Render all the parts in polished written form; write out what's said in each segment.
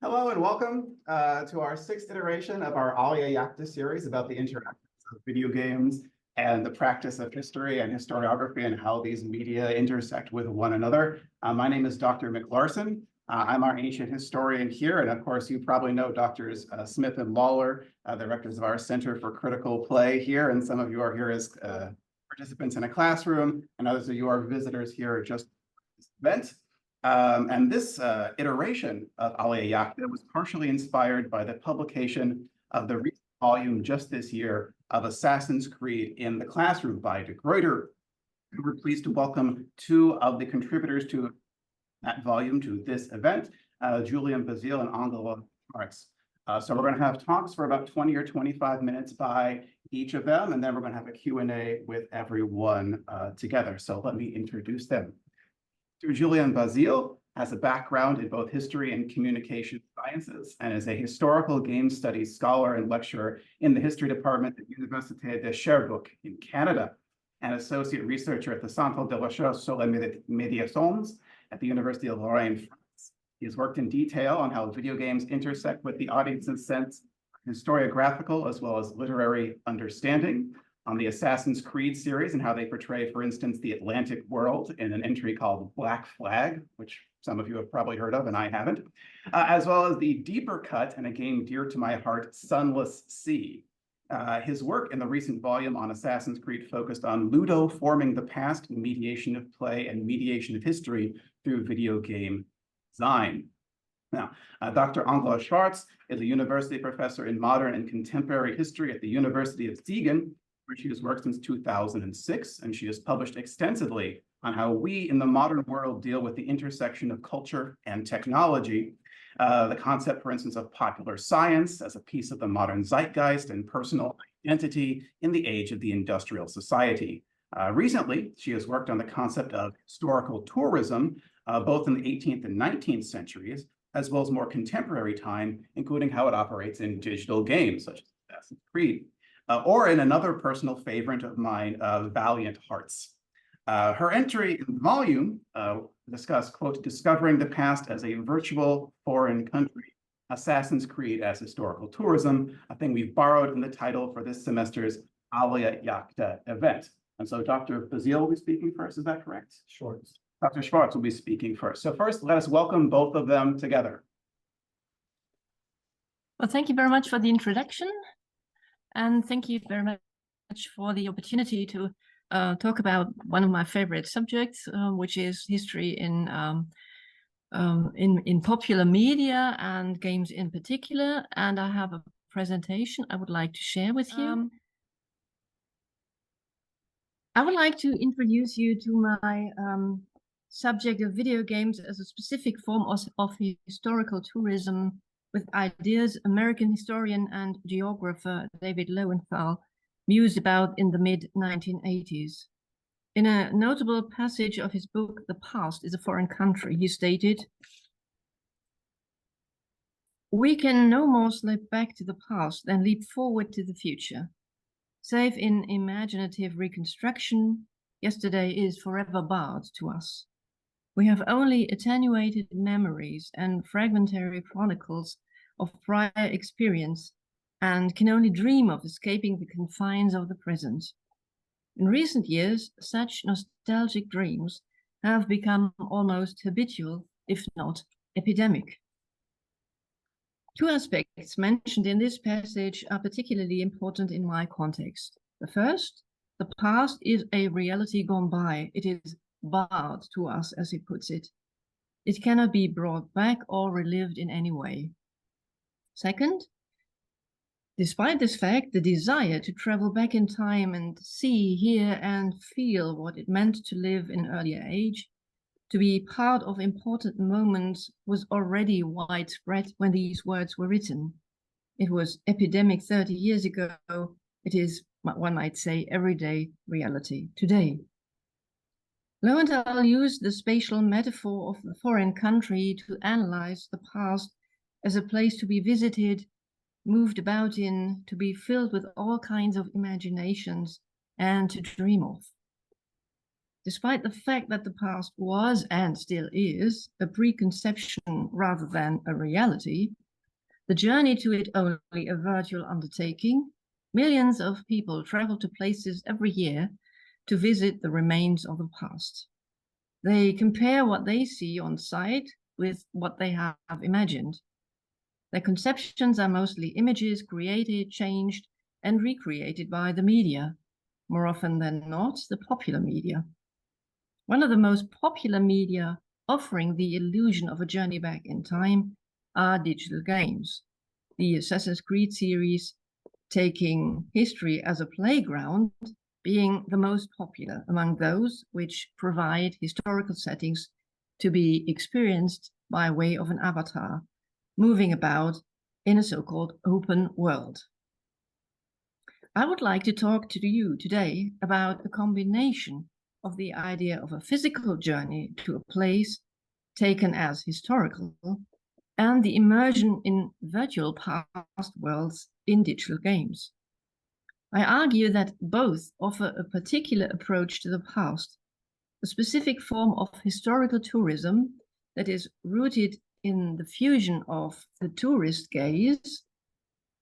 Hello and welcome to our sixth iteration of our Alea Iacta series about the interactions of video games and the practice of history and historiography and how these media intersect with one another. My name is Dr. McLarson. I'm our ancient historian here, and of course you probably know Drs. Smith and Lawler, the directors of our Center for Critical Play here, and some of you are here as participants in a classroom, and others of you are visitors here just for this event. And this iteration of Alea Iacta was partially inspired by the publication of the recent volume just this year of Assassin's Creed in the Classroom by de Gruyter. We're pleased to welcome two of the contributors to that volume to this event, Julien Bazile and Angela Schwarz. So we're going to have talks for about 20 or 25 minutes by each of them, and then we're going to have a Q&A with everyone together. So let me introduce them. Julien Bazile has a background in both history and communication sciences and is a historical game studies scholar and lecturer in the history department at Université de Sherbrooke in Canada, and associate researcher at the Centre de Recherche sur les Médiations at the University of Lorraine, France. He has worked in detail on how video games intersect with the audience's sense of historiographical as well as literary understanding, on the Assassin's Creed series and how they portray, for instance, the Atlantic world in an entry called Black Flag, which some of you have probably heard of and I haven't, as well as the deeper cut and a game dear to my heart, Sunless Sea. His work in the recent volume on Assassin's Creed focused on Ludo forming the past, mediation of play, and mediation of history through video game design. Now, Dr. Angela Schwarz is a university professor in modern and contemporary history at the University of Siegen, where she has worked since 2006, and she has published extensively on how we in the modern world deal with the intersection of culture and technology. The concept, for instance, of popular science as a piece of the modern zeitgeist and personal identity in the age of the industrial society. Recently, she has worked on the concept of historical tourism, both in the 18th and 19th centuries, as well as more contemporary time, including how it operates in digital games such as Assassin's Creed. Or in another personal favorite of mine, Valiant Hearts. Her entry in the volume discuss, quote, discovering the past as a virtual foreign country, Assassin's Creed as historical tourism, a thing we've borrowed in the title for this semester's Alea Iacta event. And so Dr. Bazile will be speaking first, is that correct? Sure. Dr. Schwarz will be speaking first. So first, let us welcome both of them together. Well, thank you very much for the introduction. And thank you very much for the opportunity to talk about one of my favorite subjects, which is history in popular media and games in particular. And I have a presentation I would like to share with you. I would like to introduce you to my subject of video games as a specific form of historical tourism, with ideas American historian and geographer David Lowenthal mused about in the mid-1980s. In a notable passage of his book, The Past is a Foreign Country, he stated, "We can no more slip back to the past than leap forward to the future. Save in imaginative reconstruction, yesterday is forever barred to us. We have only attenuated memories and fragmentary chronicles of prior experience and can only dream of escaping the confines of the present. In recent years, such nostalgic dreams have become almost habitual, if not epidemic." Two aspects mentioned in this passage are particularly important in my context. The first, the past is a reality gone by. It is barred to us, as he puts it. It cannot be brought back or relived in any way. Second, despite this fact, the desire to travel back in time and see, hear, and feel what it meant to live in earlier age, to be part of important moments, was already widespread when these words were written. It was epidemic 30 years ago. It is, one might say, everyday reality today. Lowenthal used the spatial metaphor of the foreign country to analyze the past as a place to be visited, moved about in, to be filled with all kinds of imaginations, and to dream of. despite the fact that the past was and still is a preconception rather than a reality, the journey to it only a virtual undertaking, millions of people travel to places every year to visit the remains of the past. They compare what they see on site with what they have imagined. Their conceptions are mostly images created, changed, and recreated by the media, more often than not, the popular media. One of the most popular media offering the illusion of a journey back in time are digital games. The Assassin's Creed series, taking history as a playground, being the most popular among those which provide historical settings to be experienced by way of an avatar, moving about in a so-called open world. I would like to talk to you today about a combination of the idea of a physical journey to a place taken as historical and the immersion in virtual past worlds in digital games. I argue that both offer a particular approach to the past, a specific form of historical tourism that is rooted in the fusion of the tourist gaze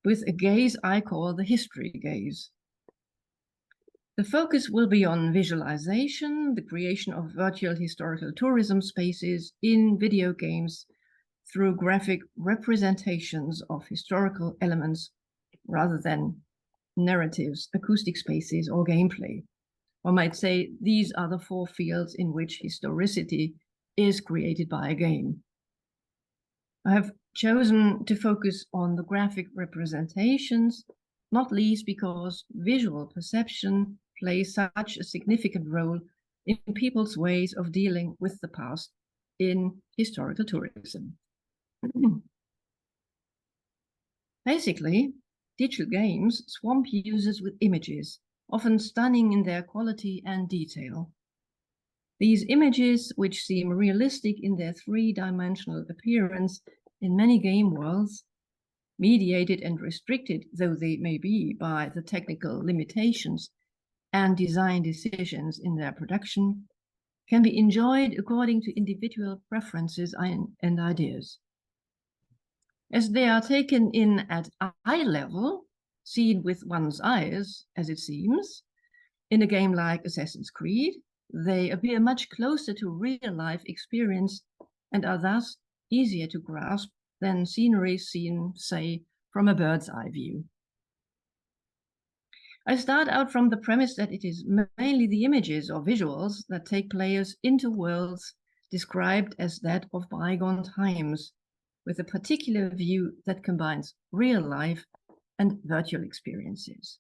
with a gaze I call the history gaze. The focus will be on visualization, the creation of virtual historical tourism spaces in video games through graphic representations of historical elements rather than narratives, acoustic spaces, or gameplay. One might say these are the four fields in which historicity is created by a game. I have chosen to focus on the graphic representations, not least because visual perception plays such a significant role in people's ways of dealing with the past in historical tourism. Basically, digital games swamp users with images, often stunning in their quality and detail. These images, which seem realistic in their three-dimensional appearance in many game worlds, mediated and restricted though they may be by the technical limitations and design decisions in their production, can be enjoyed according to individual preferences and ideas. As they are taken in at eye level, seen with one's eyes, as it seems, in a game like Assassin's Creed, they appear much closer to real-life experience and are thus easier to grasp than scenery seen, say, from a bird's eye view. I start out from the premise that it is mainly the images or visuals that take players into worlds described as that of bygone times, with a particular view that combines real life and virtual experiences.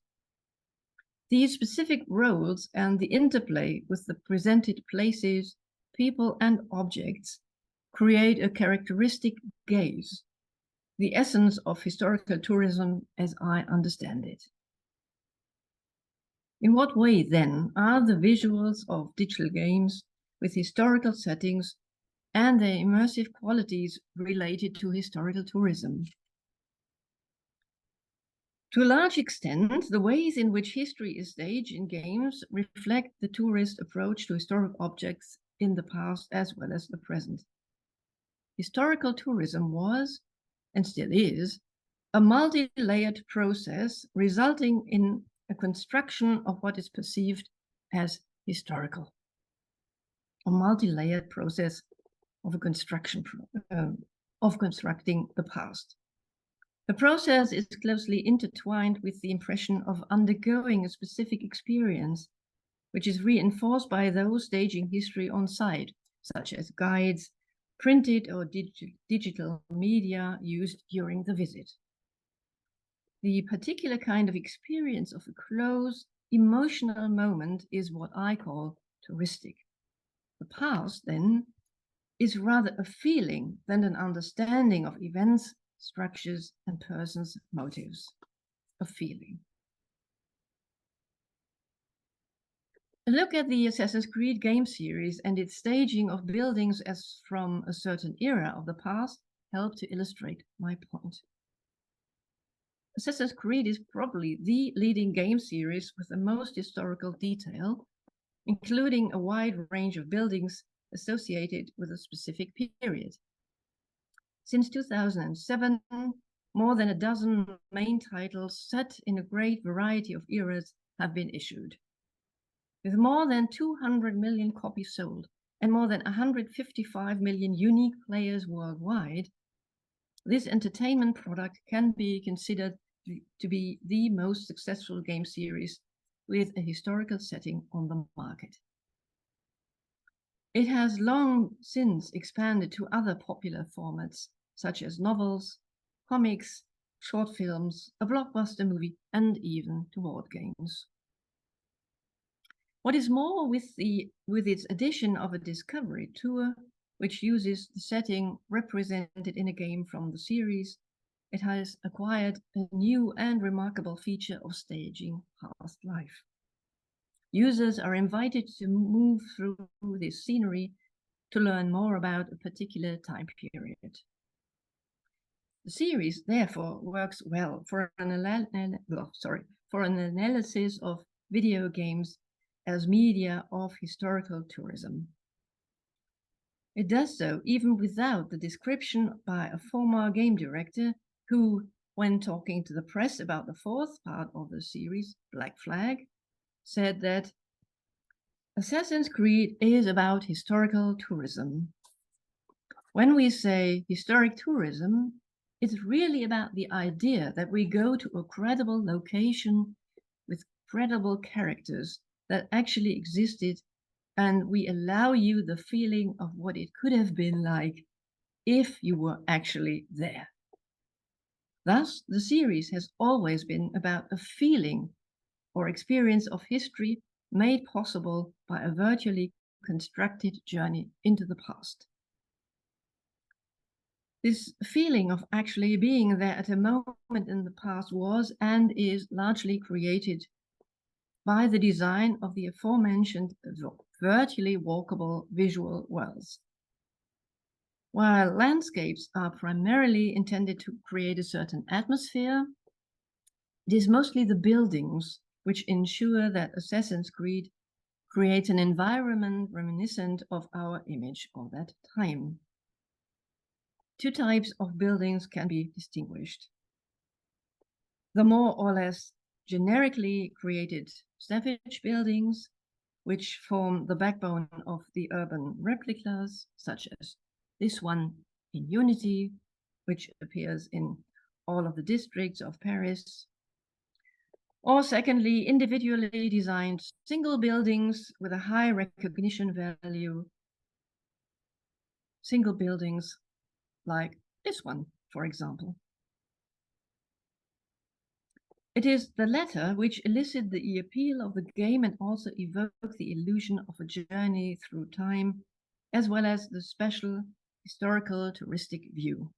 These specific roles and the interplay with the presented places, people, and objects create a characteristic gaze, the essence of historical tourism as I understand it. In what way, then, are the visuals of digital games with historical settings and their immersive qualities related to historical tourism? To a large extent, the ways in which history is staged in games reflect the tourist approach to historic objects in the past as well as the present. Historical tourism was, and still is, a multi-layered process resulting in a construction of what is perceived as historical. A multi-layered process of a constructing the past. The process is closely intertwined with the impression of undergoing a specific experience, which is reinforced by those staging history on site, such as guides, printed or digital media used during the visit. The particular kind of experience of a close, emotional moment is what I call touristic. The past, then, is rather a feeling than an understanding of events, structures, and persons' motives. A feeling. A look at the Assassin's Creed game series and its staging of buildings as from a certain era of the past help to illustrate my point. Assassin's Creed is probably the leading game series with the most historical detail, including a wide range of buildings associated with a specific period. Since 2007, more than a dozen main titles set in a great variety of eras have been issued. With more than 200 million copies sold and more than 155 million unique players worldwide, this entertainment product can be considered to be the most successful game series with a historical setting on the market. It has long since expanded to other popular formats, such as novels, comics, short films, a blockbuster movie, and even to board games. What is more, with its addition of a discovery tour, which uses the setting represented in a game from the series, it has acquired a new and remarkable feature of staging past life. Users are invited to move through this scenery to learn more about a particular time period. The series, therefore, works well for an analysis of video games as media of historical tourism. It does so even without the description by a former game director who, when talking to the press about the fourth part of the series, Black Flag, said that Assassin's Creed is about historical tourism. When we say historic tourism, it's really about the idea that we go to a credible location with credible characters that actually existed, and we allow you the feeling of what it could have been like if you were actually there. Thus, the series has always been about a feeling or experience of history made possible by a virtually constructed journey into the past. This feeling of actually being there at a moment in the past was and is largely created by the design of the aforementioned virtually walkable visual worlds. While landscapes are primarily intended to create a certain atmosphere, it is mostly the buildings which ensure that Assassin's Creed creates an environment reminiscent of our image of that time. Two types of buildings can be distinguished. The more or less generically created savage buildings, which form the backbone of the urban replicas, such as this one in Unity, which appears in all of the districts of Paris. Or secondly, individually designed single buildings with a high recognition value. Single buildings like this one, for example. It is the latter which elicit the appeal of the game and also evoke the illusion of a journey through time, as well as the special historical touristic view.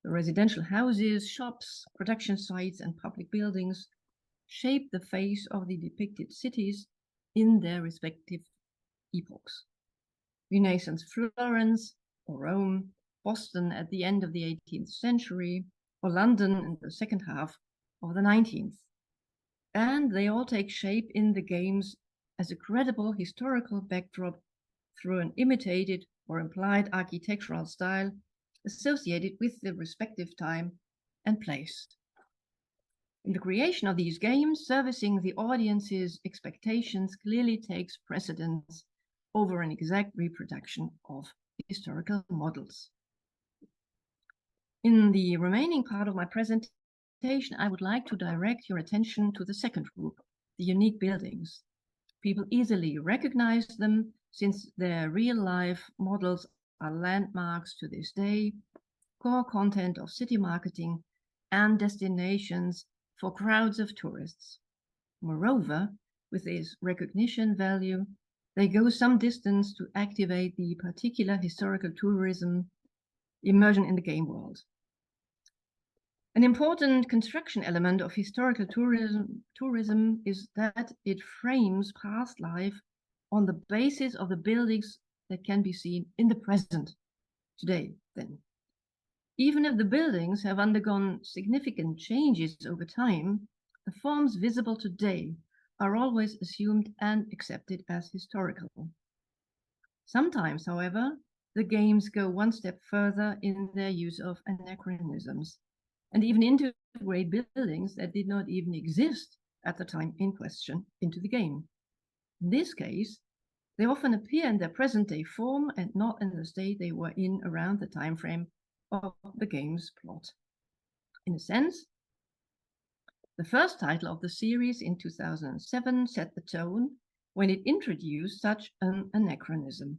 The residential houses, shops, production sites, and public buildings shape the face of the depicted cities in their respective epochs. Renaissance Florence or Rome, Boston at the end of the 18th century, or London in the second half of the 19th. And they all take shape in the games as a credible historical backdrop through an imitated or implied architectural style associated with the respective time and place. In the creation of these games, servicing the audience's expectations clearly takes precedence over an exact reproduction of historical models. In the remaining part of my presentation, I would like to direct your attention to the second group, the unique buildings. People easily recognize them since their real-life models are landmarks to this day, core content of city marketing, and destinations for crowds of tourists. Moreover, with this recognition value, they go some distance to activate the particular historical tourism immersion in the game world. An important construction element of historical tourism is that it frames past life on the basis of the buildings that can be seen in the present, today, then. Even if the buildings have undergone significant changes over time, the forms visible today are always assumed and accepted as historical. Sometimes, however, the games go one step further in their use of anachronisms and even integrate buildings that did not even exist at the time in question into the game. In this case, they often appear in their present-day form and not in the state they were in around the time frame of the game's plot. In a sense, the first title of the series in 2007 set the tone when it introduced such an anachronism.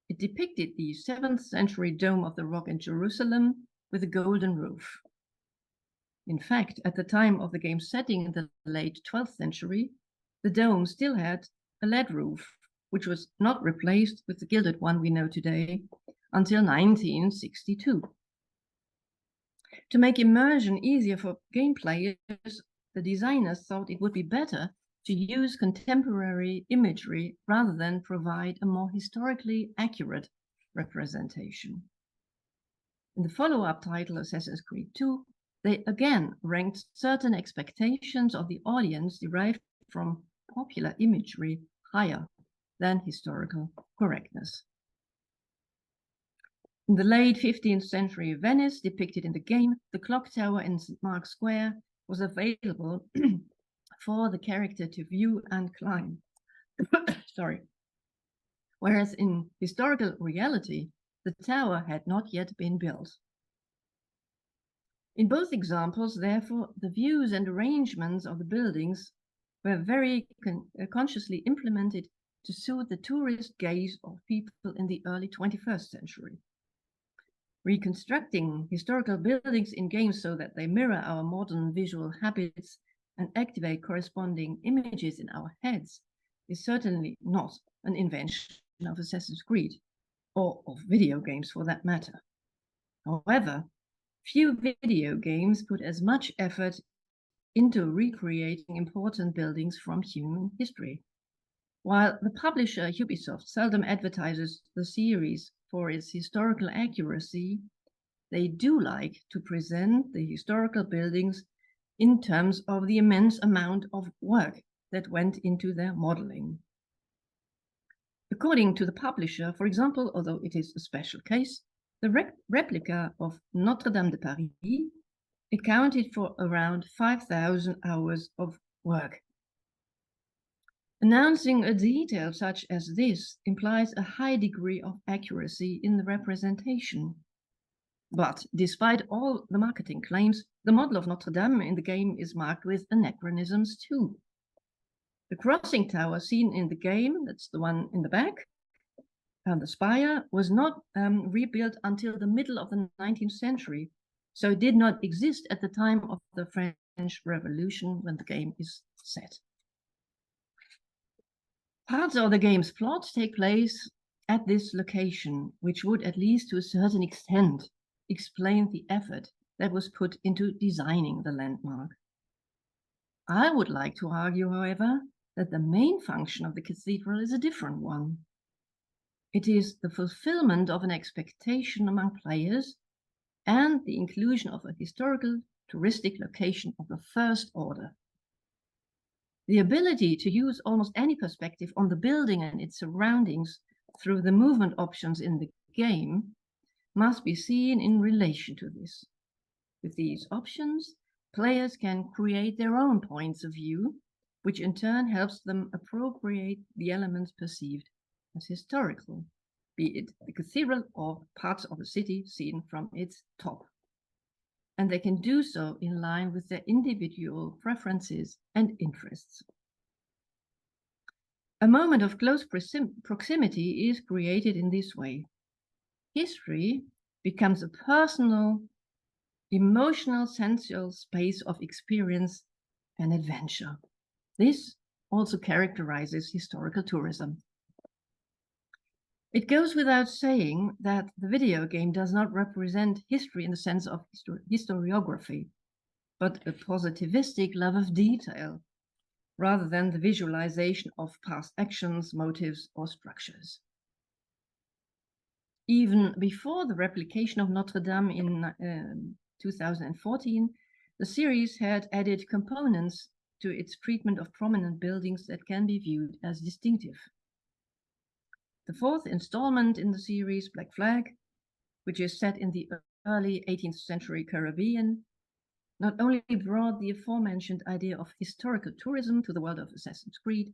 It depicted the 7th century Dome of the Rock in Jerusalem with a golden roof. In fact, at the time of the game's setting in the late 12th century, the dome still had a lead roof, which was not replaced with the gilded one we know today until 1962. To make immersion easier for game players, the designers thought it would be better to use contemporary imagery rather than provide a more historically accurate representation. In the follow-up title, Assassin's Creed II, they again ranked certain expectations of the audience derived from popular imagery higher than historical correctness. In the late 15th century Venice, depicted in the game, the clock tower in St. Mark's Square was available for the character to view and climb. Sorry. Whereas in historical reality, the tower had not yet been built. In both examples, therefore, the views and arrangements of the buildings were very consciously implemented to suit the tourist gaze of people in the early 21st century. Reconstructing historical buildings in games so that they mirror our modern visual habits and activate corresponding images in our heads is certainly not an invention of Assassin's Creed, or of video games for that matter. However, few video games put as much effort into recreating important buildings from human history. While the publisher Ubisoft seldom advertises the series for its historical accuracy, they do like to present the historical buildings in terms of the immense amount of work that went into their modeling. According to the publisher, for example, although it is a special case, the replica of Notre Dame de Paris accounted for around 5,000 hours of work. Announcing a detail such as this implies a high degree of accuracy in the representation. But despite all the marketing claims, the model of Notre Dame in the game is marked with anachronisms too. The crossing tower seen in the game, that's the one in the back, and the spire, was not rebuilt until the middle of the 19th century, so it did not exist at the time of the French Revolution when the game is set. Parts of the game's plot take place at this location, which would, at least to a certain extent, explain the effort that was put into designing the landmark. I would like to argue, however, that the main function of the cathedral is a different one. It is the fulfillment of an expectation among players and the inclusion of a historical touristic location of the first order. The ability to use almost any perspective on the building and its surroundings through the movement options in the game must be seen in relation to this. With these options, players can create their own points of view, which in turn helps them appropriate the elements perceived as historical, be it the cathedral or parts of the city seen from its top. And they can do so in line with their individual preferences and interests. A moment of close proximity is created in this way. History becomes a personal, emotional, sensual space of experience and adventure. This also characterizes historical tourism. It goes without saying that the video game does not represent history in the sense of historiography, but a positivistic love of detail, rather than the visualization of past actions, motives, or structures. Even before the replication of Notre Dame in 2014, the series had added components to its treatment of prominent buildings that can be viewed as distinctive. The fourth installment in the series, Black Flag, which is set in the early 18th century Caribbean, not only brought the aforementioned idea of historical tourism to the world of Assassin's Creed,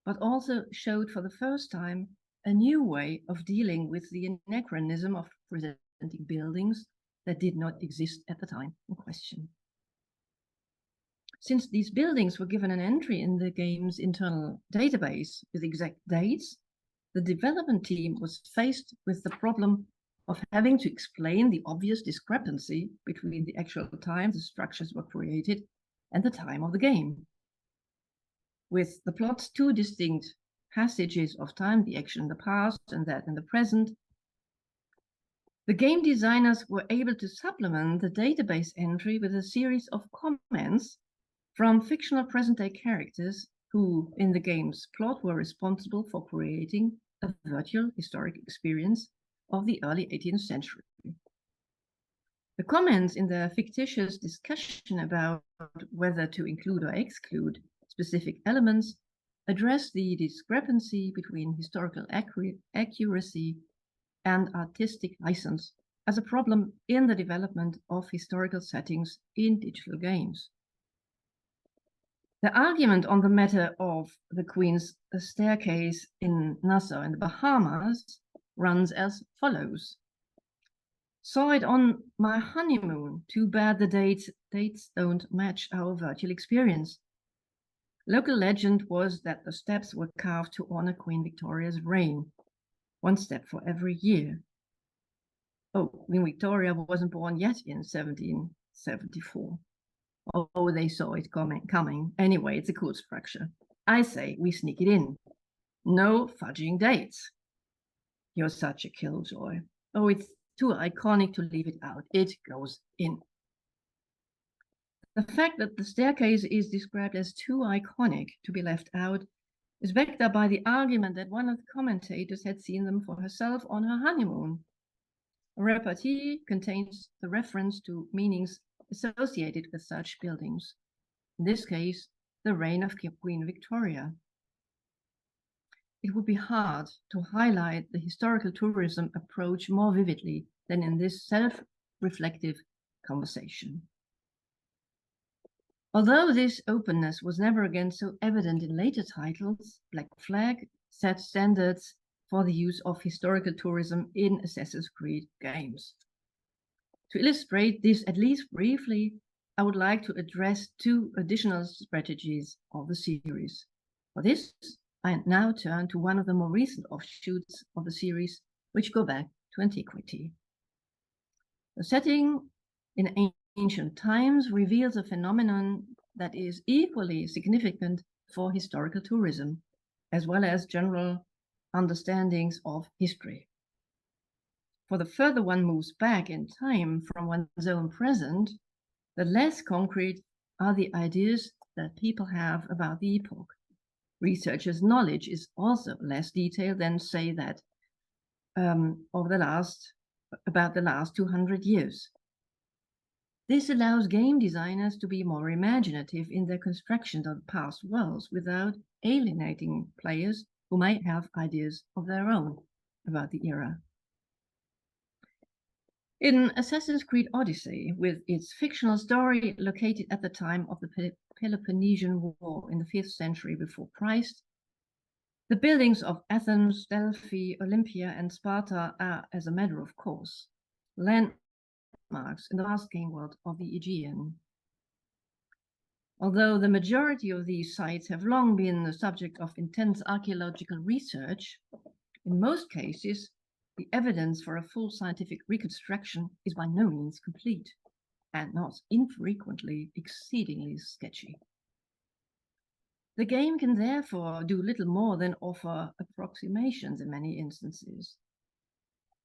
but also showed for the first time a new way of dealing with the anachronism of presenting buildings that did not exist at the time in question. Since these buildings were given an entry in the game's internal database with exact dates, the development team was faced with the problem of having to explain the obvious discrepancy between the actual time the structures were created and the time of the game. With the plot's two distinct passages of time, the action in the past and that in the present, the game designers were able to supplement the database entry with a series of comments from fictional present-day characters who, in the game's plot, were responsible for creating a virtual historic experience of the early 18th century. The comments in the fictitious discussion about whether to include or exclude specific elements address the discrepancy between historical accuracy and artistic license as a problem in the development of historical settings in digital games. The argument on the matter of the Queen's staircase in Nassau in the Bahamas runs as follows. Saw it on my honeymoon. Too bad the dates don't match our virtual experience. Local legend was that the steps were carved to honor Queen Victoria's reign, one step for every year. Oh, Queen Victoria wasn't born yet in 1774. Oh, they saw it coming. Anyway, it's a cool structure. I say we sneak it in. No fudging dates. You're such a killjoy. Oh, it's too iconic to leave it out. It goes in. The fact that the staircase is described as too iconic to be left out is backed up by the argument that one of the commentators had seen them for herself on her honeymoon. A repartee contains the reference to meanings associated with such buildings. In this case, the reign of Queen Victoria. It would be hard to highlight the historical tourism approach more vividly than in this self-reflective conversation. Although this openness was never again so evident in later titles, Black Flag set standards for the use of historical tourism in Assassin's Creed games. To illustrate this at least briefly, I would like to address two additional strategies of the series. For this, I now turn to one of the more recent offshoots of the series, which go back to antiquity. The setting in ancient times reveals a phenomenon that is equally significant for historical tourism, as well as general understandings of history. For the further one moves back in time from one's own present, the less concrete are the ideas that people have about the epoch. Researchers' knowledge is also less detailed than, say, that about the last 200 years. This allows game designers to be more imaginative in their construction of past worlds without alienating players who might have ideas of their own about the era. In Assassin's Creed Odyssey, with its fictional story located at the time of the Peloponnesian War in the 5th century before Christ, the buildings of Athens, Delphi, Olympia, and Sparta are, as a matter of course, landmarks in the vast game world of the Aegean. Although the majority of these sites have long been the subject of intense archaeological research, in most cases, the evidence for a full scientific reconstruction is by no means complete, and not infrequently exceedingly sketchy. The game can therefore do little more than offer approximations in many instances.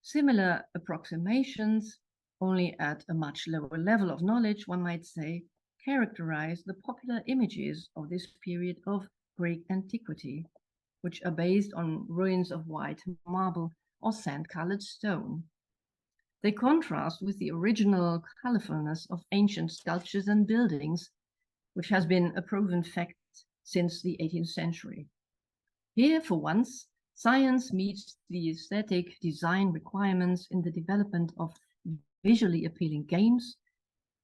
Similar approximations, only at a much lower level of knowledge, one might say, characterize the popular images of this period of Greek antiquity, which are based on ruins of white marble or sand-colored stone. They contrast with the original colorfulness of ancient sculptures and buildings, which has been a proven fact since the 18th century. Here, for once, science meets the aesthetic design requirements in the development of visually appealing games,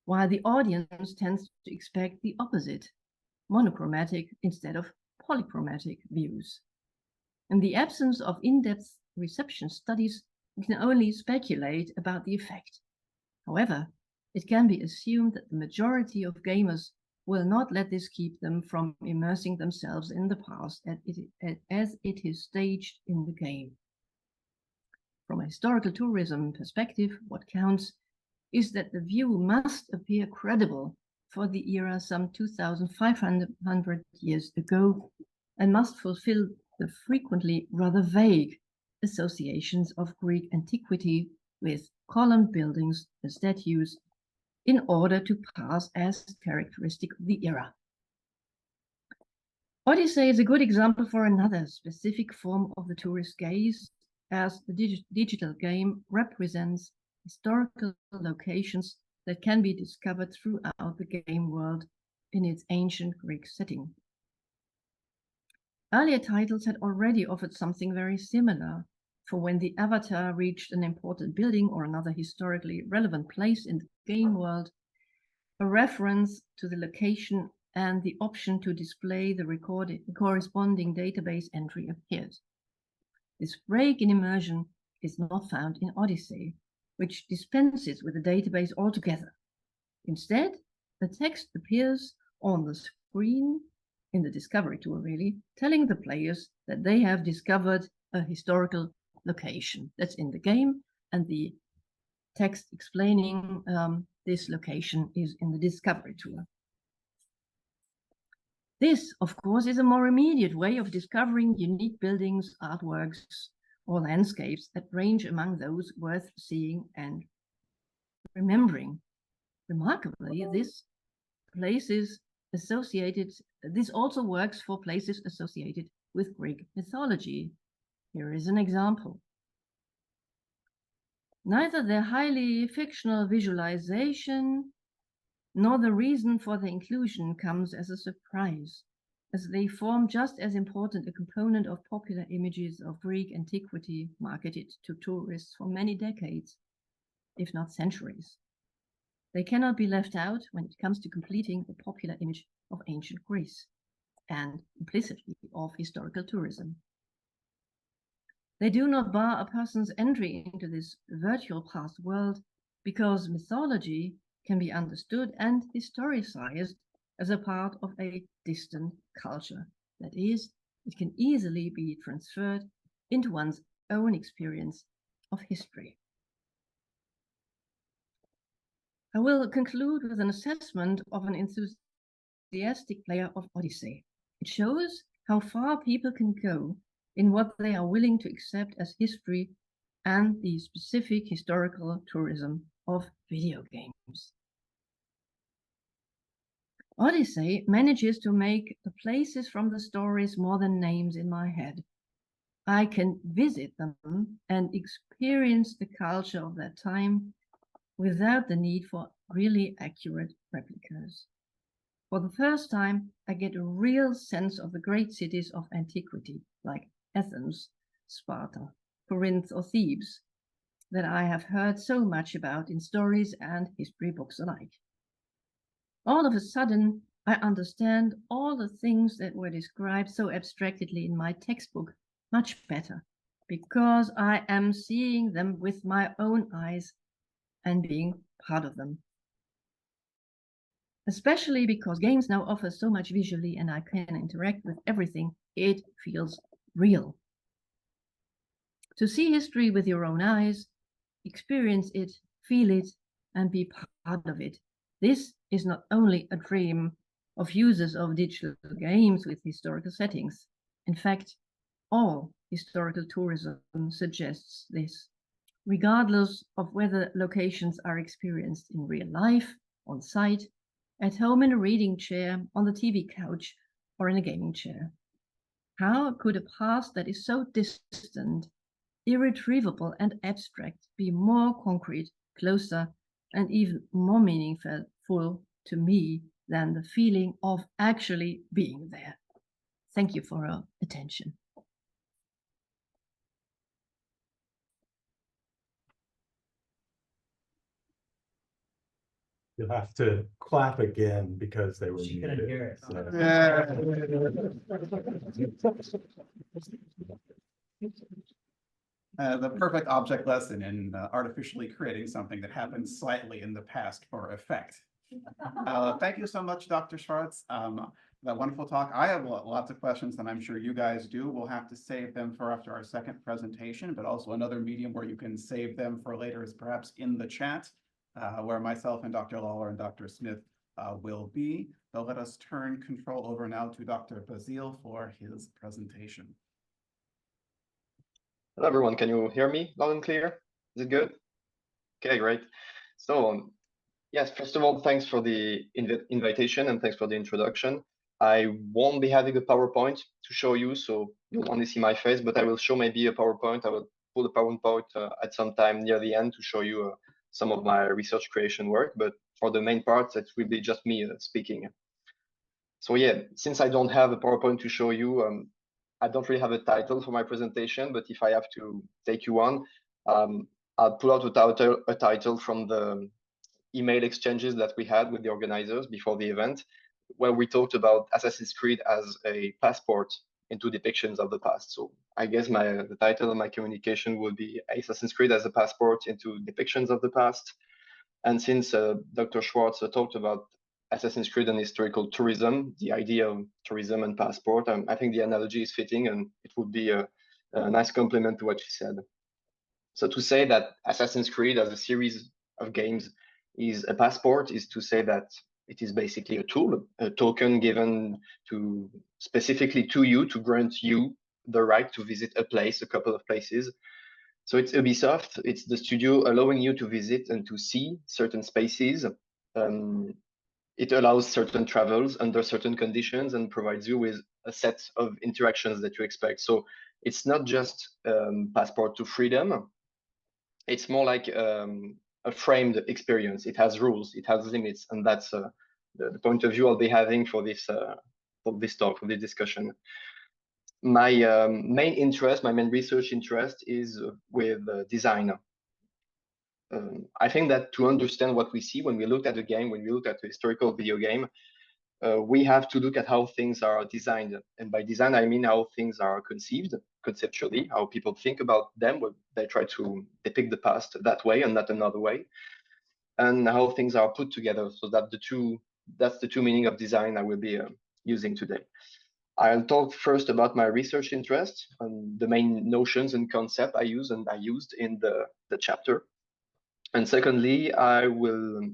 while the audience tends to expect the opposite, monochromatic instead of polychromatic views. In the absence of in-depth reception studies, we can only speculate about the effect. However, it can be assumed that the majority of gamers will not let this keep them from immersing themselves in the past as it is staged in the game. From a historical tourism perspective, what counts is that the view must appear credible for the era some 2,500 years ago and must fulfill the frequently rather vague associations of Greek antiquity with columned buildings and statues in order to pass as characteristic of the era. Odyssey is a good example for another specific form of the tourist gaze, as the digital game represents historical locations that can be discovered throughout the game world in its ancient Greek setting. Earlier titles had already offered something very similar, for when the avatar reached an important building or another historically relevant place in the game world, a reference to the location and the option to display the corresponding database entry appears. This break in immersion is not found in Odyssey, which dispenses with the database altogether. Instead, the text appears on the screen in the discovery tool, really, telling the players that they have discovered a historical location that's in the game, and the text explaining this location is in the discovery tool. This, of course, is a more immediate way of discovering unique buildings, artworks, or landscapes that range among those worth seeing and remembering. Remarkably, this also works for places associated with Greek mythology. Here is an example. Neither their highly fictional visualization nor the reason for their inclusion comes as a surprise, as they form just as important a component of popular images of Greek antiquity marketed to tourists for many decades, if not centuries. They cannot be left out when it comes to completing the popular image of ancient Greece, and implicitly of historical tourism. They do not bar a person's entry into this virtual past world because mythology can be understood and historicized as a part of a distant culture. That is, it can easily be transferred into one's own experience of history. I will conclude with an assessment of an enthusiastic player of Odyssey. It shows how far people can go in what they are willing to accept as history and the specific historical tourism of video games. Odyssey manages to make the places from the stories more than names in my head. I can visit them and experience the culture of that time without the need for really accurate replicas. For the first time, I get a real sense of the great cities of antiquity, like Athens, Sparta, Corinth, or Thebes, that I have heard so much about in stories and history books alike. All of a sudden, I understand all the things that were described so abstractly in my textbook much better, because I am seeing them with my own eyes and being part of them. Especially because games now offer so much visually and I can interact with everything, it feels real. To see history with your own eyes, experience it, feel it, and be part of it. This is not only a dream of users of digital games with historical settings. In fact, all historical tourism suggests this, regardless of whether locations are experienced in real life, on site, at home in a reading chair, on the TV couch, or in a gaming chair. How could a past that is so distant, irretrievable, and abstract be more concrete, closer, and even more meaningful to me than the feeling of actually being there. Thank you for your attention. You'll have to clap again because they were She muted. couldn't hear it. So- The perfect object lesson in artificially creating something that happened slightly in the past for effect. Thank you so much, Dr. Schwarz. That wonderful talk. I have lots of questions, and I'm sure you guys do. We'll have to save them for after our second presentation, but also another medium where you can save them for later is perhaps in the chat, where myself and Dr. Lawler and Dr. Smith will be. So let us turn control over now to Dr. Bazile for his presentation. Hello, everyone. Can you hear me loud and clear? Is it good? Okay, great. So, yes, first of all, thanks for the invitation and thanks for the introduction. I won't be having a PowerPoint to show you, so you'll only see my face, but I will show maybe a PowerPoint. I will pull a PowerPoint at some time near the end to show you some of my research creation work. But for the main part, it will be just me speaking. So yeah, since I don't have a PowerPoint to show you, I don't really have a title for my presentation, but if I have to take you one, I'll pull out a title from the email exchanges that we had with the organizers before the event, where we talked about Assassin's Creed as a passport into depictions of the past. So I guess the title of my communication would be Assassin's Creed as a passport into depictions of the past. And since Dr. Schwarz talked about Assassin's Creed and historical tourism, the idea of tourism and passport, I think the analogy is fitting and it would be a nice complement to what she said. So to say that Assassin's Creed as a series of games is a passport is to say that it is basically a tool, a token given to specifically to you to grant you the right to visit a place, a couple of places. So it's Ubisoft, it's the studio allowing you to visit and to see certain spaces. It allows certain travels under certain conditions and provides you with a set of interactions that you expect. So it's not just passport to freedom. It's more like a framed experience. It has rules, it has limits, and that's the point of view I'll be having for this talk, for this discussion. My main interest, my main research interest is with design. I think that to understand what we see when we look at a game, when we look at a historical video game, we have to look at how things are designed. And by design, I mean how things are conceived conceptually, how people think about them when they try to depict the past that way and not another way, and how things are put together. So that that's the two meaning of design I will be using today. I'll talk first about my research interest and the main notions and concept I use and I used in the chapter. And secondly, I will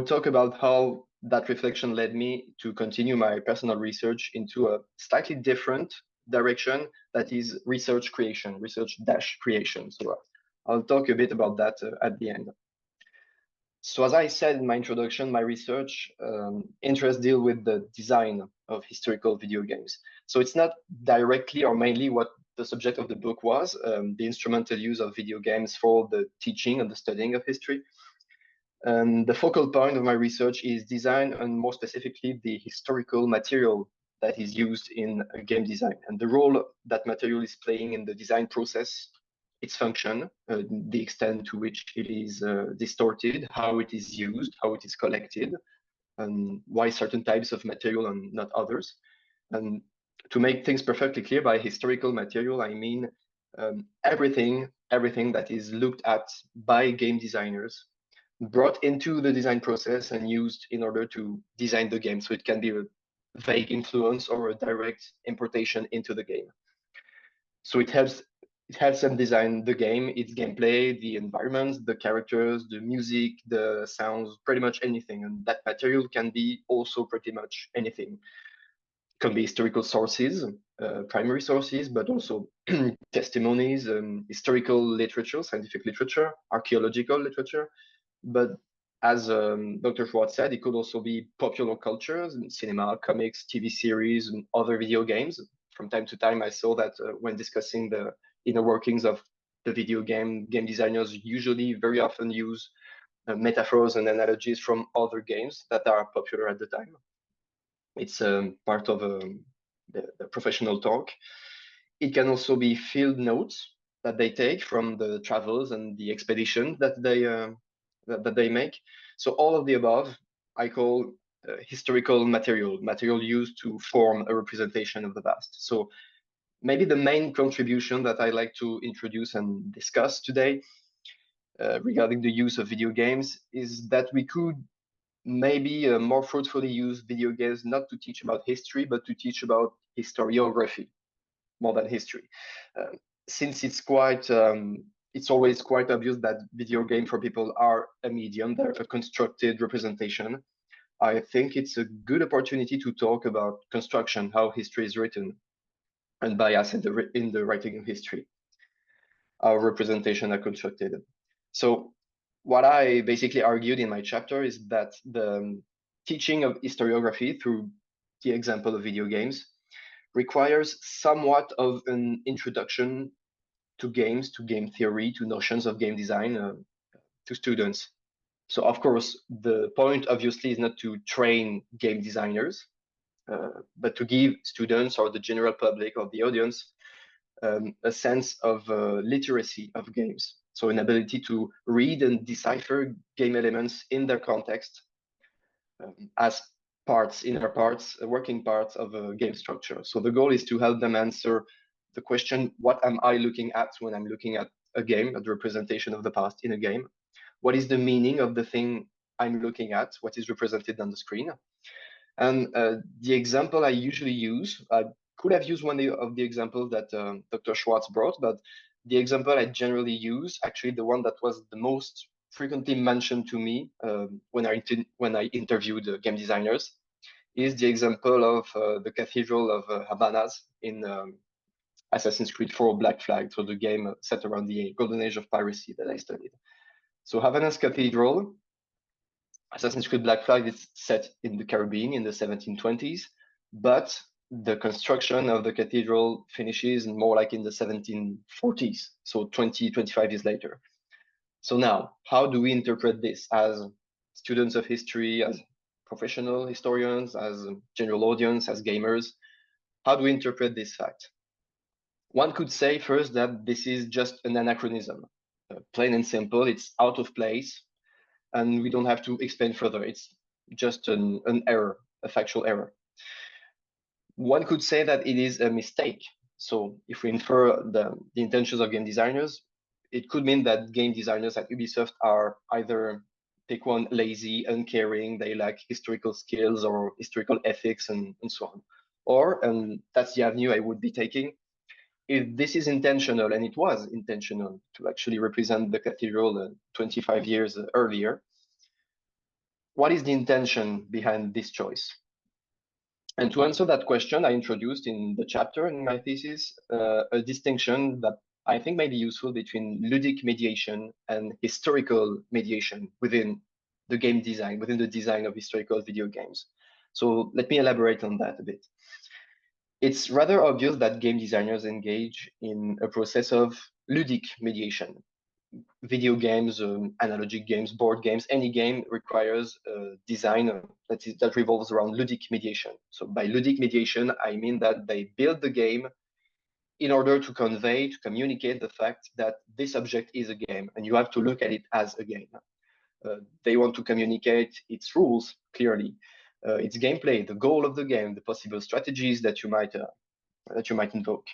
talk about how that reflection led me to continue my personal research into a slightly different direction, that is research creation, research-creation. So I'll talk a bit about that at the end. So as I said in my introduction, my research interests deal with the design of historical video games. So it's not directly or mainly what the subject of the book was, the instrumental use of video games for the teaching and the studying of history. And the focal point of my research is design, and more specifically, the historical material that is used in game design and the role that material is playing in the design process, its function, the extent to which it is distorted, how it is used, how it is collected, and why certain types of material and not others. And to make things perfectly clear, by historical material, I mean everything that is looked at by game designers, brought into the design process and used in order to design the game. So it can be a vague influence or a direct importation into the game. So it helps them design the game, its gameplay, the environments, the characters, the music, the sounds, pretty much anything. And that material can be also pretty much anything. It can be historical sources, primary sources, but also testimonies, historical literature, scientific literature, archaeological literature. But as Dr. Schwarz said, it could also be popular cultures, cinema, comics, TV series, and other video games. From time to time, I saw that when discussing the inner workings of the video game designers usually very often use metaphors and analogies from other games that are popular at the time. It's part of the professional talk. It can also be field notes that they take from the travels and the expedition that they make. So all of the above, I call historical material used to form a representation of the past. So maybe the main contribution that I like to introduce and discuss today regarding the use of video games is that we could maybe more fruitfully use video games not to teach about history, but to teach about historiography more than history. Since it's always quite obvious that video games for people are a medium, they're a constructed representation. I think it's a good opportunity to talk about construction, how history is written, and bias in the writing of history. Our representation are constructed. So what I basically argued in my chapter is that the teaching of historiography through the example of video games requires somewhat of an introduction to games, to game theory, to notions of game design to students. So of course, the point obviously is not to train game designers, but to give students or the general public or the audience a sense of literacy of games. So an ability to read and decipher game elements in their context as inner parts, working parts of a game structure. So the goal is to help them answer the question, what am I looking at when I'm looking at a game, at the representation of the past in a game? What is the meaning of the thing I'm looking at? What is represented on the screen? And the example I usually use, I could have used one of the examples that Dr. Schwarz brought, but the example I generally use, actually the one that was the most frequently mentioned to me when I interviewed game designers, is the example of the Cathedral of Havanas in Assassin's Creed 4 Black Flag, so the game set around the golden age of piracy that I studied. So Havana's Cathedral, Assassin's Creed Black Flag is set in the Caribbean in the 1720s, but the construction of the cathedral finishes more like in the 1740s, so 25 years later. So now, how do we interpret this as students of history, as professional historians, as general audience, as gamers? How do we interpret this fact? One could say first that this is just an anachronism. Plain and simple, it's out of place, and we don't have to explain further. It's just an error, a factual error. One could say that it is a mistake. So if we infer the intentions of game designers, it could mean that game designers at Ubisoft are either, take one, lazy, uncaring, they lack historical skills or historical ethics and so on. Or, and that's the avenue I would be taking, if this is intentional, and it was intentional to actually represent the cathedral 25 years earlier, what is the intention behind this choice? And to answer that question, I introduced in the chapter in my thesis a distinction that I think may be useful between ludic mediation and historical mediation within the game design, within the design of historical video games. So let me elaborate on that a bit. It's rather obvious that game designers engage in a process of ludic mediation. Video games, analogic games, board games, any game requires a design that revolves around ludic mediation. So by ludic mediation, I mean that they build the game in order to convey, to communicate the fact that this object is a game, and you have to look at it as a game. They want to communicate its rules clearly, its gameplay, the goal of the game, the possible strategies that you might invoke.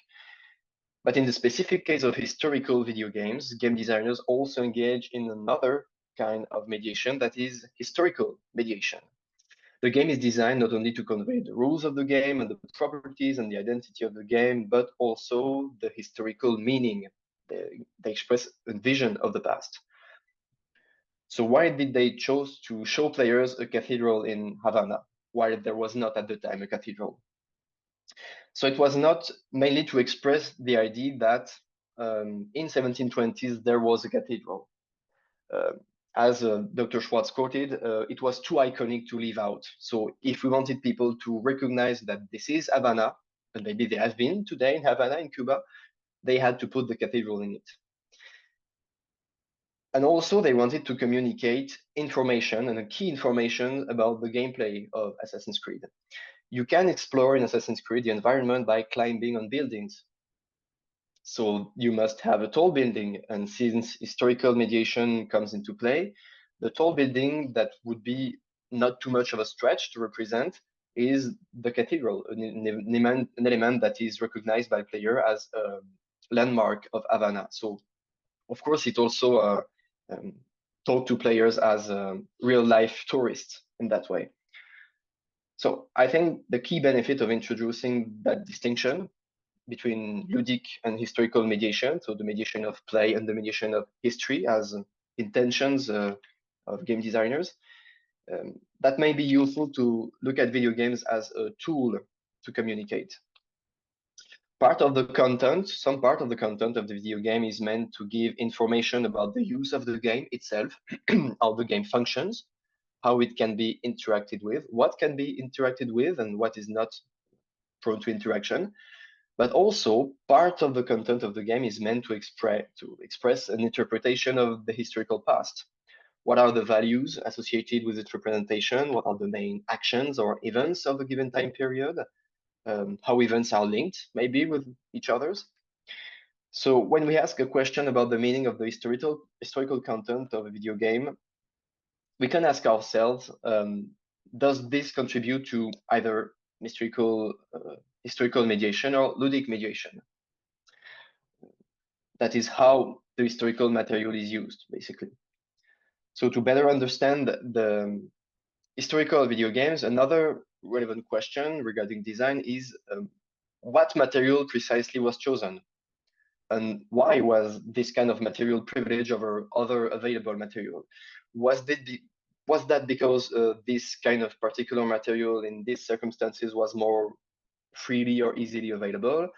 But in the specific case of historical video games, game designers also engage in another kind of mediation, that is historical mediation. The game is designed not only to convey the rules of the game and the properties and the identity of the game, but also the historical meaning. They express a vision of the past. So why did they choose to show players a cathedral in Havana, while there was not at the time a cathedral? So it was not mainly to express the idea that in 1720s there was a cathedral. As Dr. Schwarz quoted, it was too iconic to leave out. So if we wanted people to recognize that this is Havana, and maybe they have been today in Havana, in Cuba, they had to put the cathedral in it. And also they wanted to communicate information and a key information about the gameplay of Assassin's Creed. You can explore in Assassin's Creed the environment by climbing on buildings. So you must have a tall building, and since historical mediation comes into play, the tall building that would be not too much of a stretch to represent is the cathedral, an element that is recognized by player as a landmark of Havana. So of course it also talk to players as real life tourists in that way. So I think the key benefit of introducing that distinction between ludic and historical mediation, so the mediation of play and the mediation of history as intentions of game designers, that may be useful to look at video games as a tool to communicate. Part of the content, some part of the content of the video game is meant to give information about the use of the game itself, how the game functions, how it can be interacted with, what can be interacted with and what is not prone to interaction. But also part of the content of the game is meant to express an interpretation of the historical past. What are the values associated with its representation? What are the main actions or events of a given time period? How events are linked maybe with each other's. So when we ask a question about the meaning of the historical content of a video game, we can ask ourselves, does this contribute to either historical mediation or ludic mediation? That is how the historical material is used, basically. So to better understand the historical video games, another relevant question regarding design is what material precisely was chosen? And why was this kind of material privileged over other available material? Was that because this kind of particular material in these circumstances was more freely or easily available?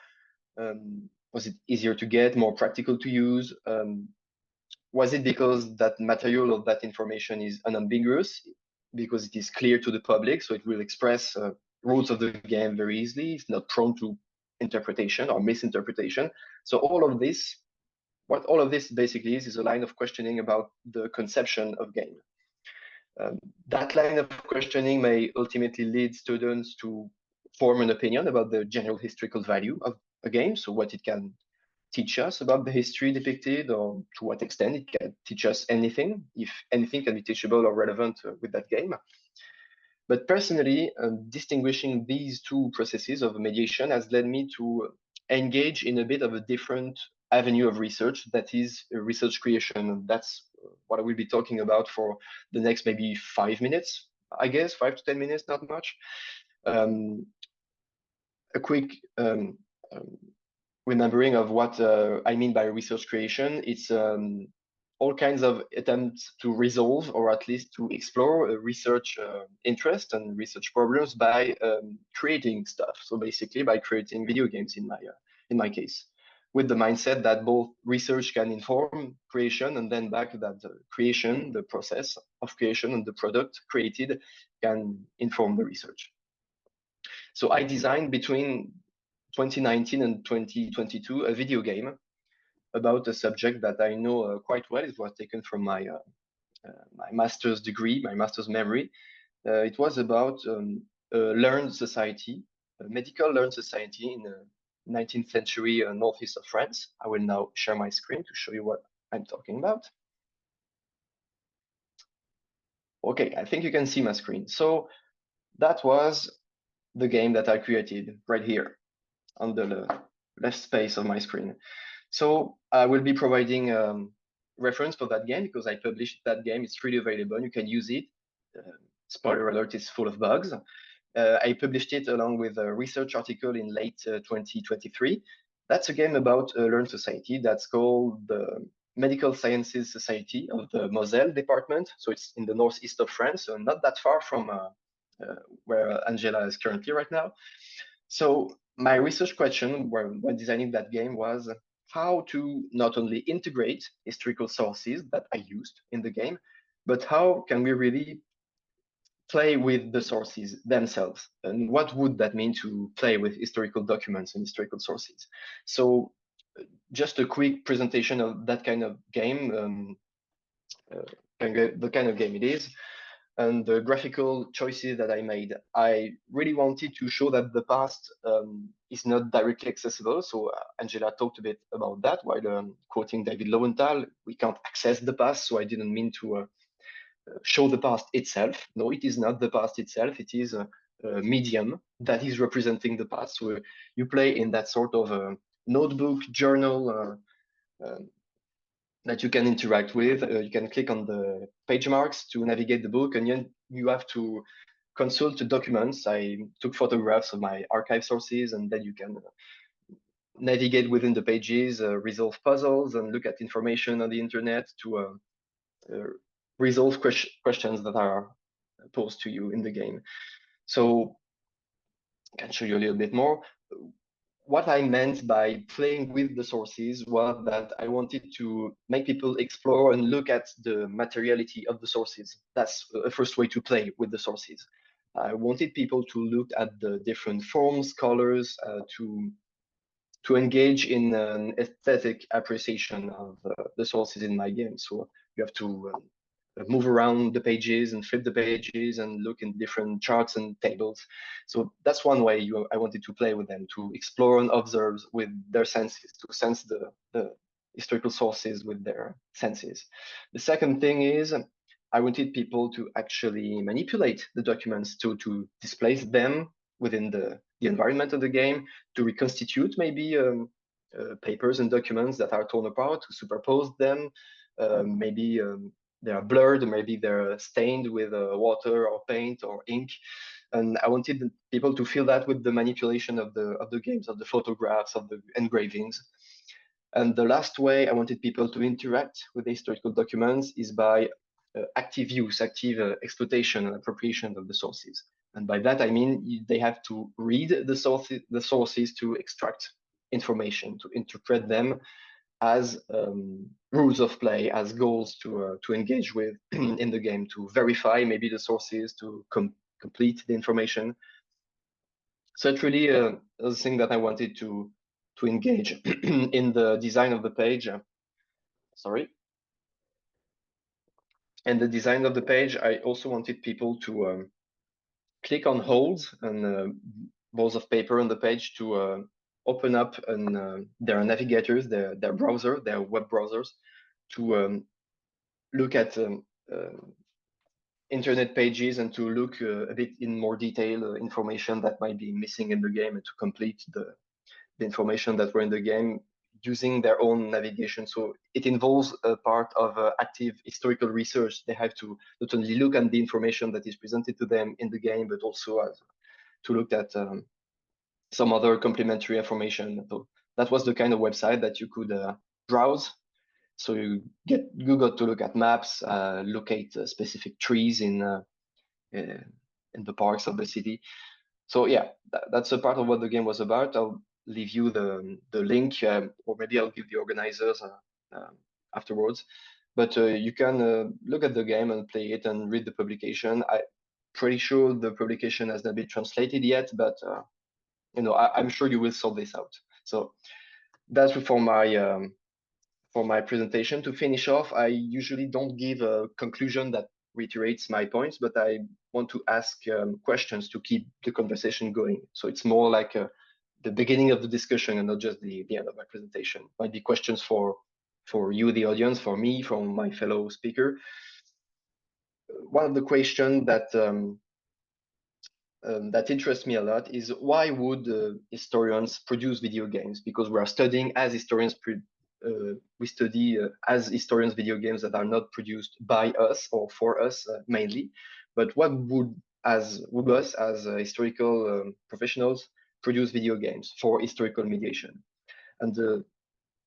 Was it easier to get, more practical to use? Was it because that material or that information is unambiguous, because it is clear to the public, so it will express rules of the game very easily, it's not prone to interpretation or misinterpretation? So what all of this basically is a line of questioning about the conception of game. That line of questioning may ultimately lead students to form an opinion about the general historical value of a game, so what it can teach us about the history depicted, or to what extent it can teach us anything, if anything can be teachable or relevant with that game. But personally, distinguishing these two processes of mediation has led me to engage in a bit of a different avenue of research, that is research creation. That's what I will be talking about for the next maybe 5 minutes, I guess, 5 to 10 minutes, not much. A quick remembering of what I mean by research creation. It's all kinds of attempts to resolve, or at least to explore research interest and research problems by creating stuff. So basically by creating video games in my case, with the mindset that both research can inform creation, and then back that creation, the process of creation and the product created can inform the research. So I designed between 2019 and 2022 a video game about a subject that I know quite well. It was taken from my my master's degree, my master's memory. It was about a learned society, a medical learned society in the 19th century northeast of France. I will now share my screen to show you what I'm talking about. Okay, I think you can see my screen. So that was the game that I created right here on the left space of my screen. So I will be providing reference for that game because I published that game. It's freely available. You can use it. Spoiler alert, it's full of bugs. I published it along with a research article in late 2023. That's a game about a learned society that's called the Medical Sciences Society of the Moselle department. So it's in the northeast of France, so not that far from where Angela is currently right now. So my research question when designing that game was how to not only integrate historical sources that I used in the game, but how can we really play with the sources themselves? And what would that mean to play with historical documents and historical sources? So just a quick presentation of that kind of game. the kind of game it is, and the graphical choices that I made. I really wanted to show that the past is not directly accessible. So Angela talked a bit about that while quoting David Lowenthal. We can't access the past, so I didn't mean to show the past itself. No, it is not the past itself. It is a medium that is representing the past. So you play in that sort of notebook, journal, that you can interact with. You can click on the page marks to navigate the book, and then you have to consult the documents. I took photographs of my archive sources, and then you can navigate within the pages, resolve puzzles, and look at information on the internet to resolve questions that are posed to you in the game. So I can show you a little bit more. What I meant by playing with the sources was that I wanted to make people explore and look at the materiality of the sources. That's a first way to play with the sources. I wanted people to look at the different forms, colors, to engage in an aesthetic appreciation of the sources in my game. So you have to move around the pages and flip the pages and look in different charts and tables. So that's one way I wanted to play with them, to explore and observe with their senses, to sense the historical sources with their senses. The second thing is I wanted people to actually manipulate the documents, to displace them within the environment of the game, to reconstitute maybe papers and documents that are torn apart, to superpose them, maybe they are blurred, maybe they're stained with water or paint or ink. And I wanted people to feel that with the manipulation of the games, of the photographs, of the engravings. And the last way I wanted people to interact with the historical documents is by active use, active exploitation and appropriation of the sources. And by that, I mean, they have to read the sources to extract information, to interpret them as rules of play, as goals to engage with in the game, to verify maybe the sources, to complete the information. So it's really a thing that I wanted to engage in the design of the page. Sorry. And the design of the page, I also wanted people to click on holes and balls of paper on the page to open up their navigators, their browser, their web browsers, to look at internet pages and to look a bit in more detail information that might be missing in the game, and to complete the information that were in the game using their own navigation. So it involves a part of active historical research. They have to not only look at the information that is presented to them in the game, but also to look at some other complementary information. So that was the kind of website that you could browse. So you got to look at maps, locate specific trees in the parks of the city. So yeah, that's a part of what the game was about. I'll leave you the link, or maybe I'll give the organizers afterwards. But you can look at the game and play it and read the publication. I'm pretty sure the publication has not been translated yet, but I'm sure you will sort this out. So that's for my presentation. To finish off, I usually don't give a conclusion that reiterates my points, but I want to ask questions to keep the conversation going. So it's more like the beginning of the discussion and not just the end of my presentation. Might be questions for you, the audience, for me, from my fellow speaker. One of the questions that interests me a lot is, why would historians produce video games? Because we are studying as historians. We study as historians video games that are not produced by us or for us mainly, but what would us as historical professionals produce video games for historical mediation? And the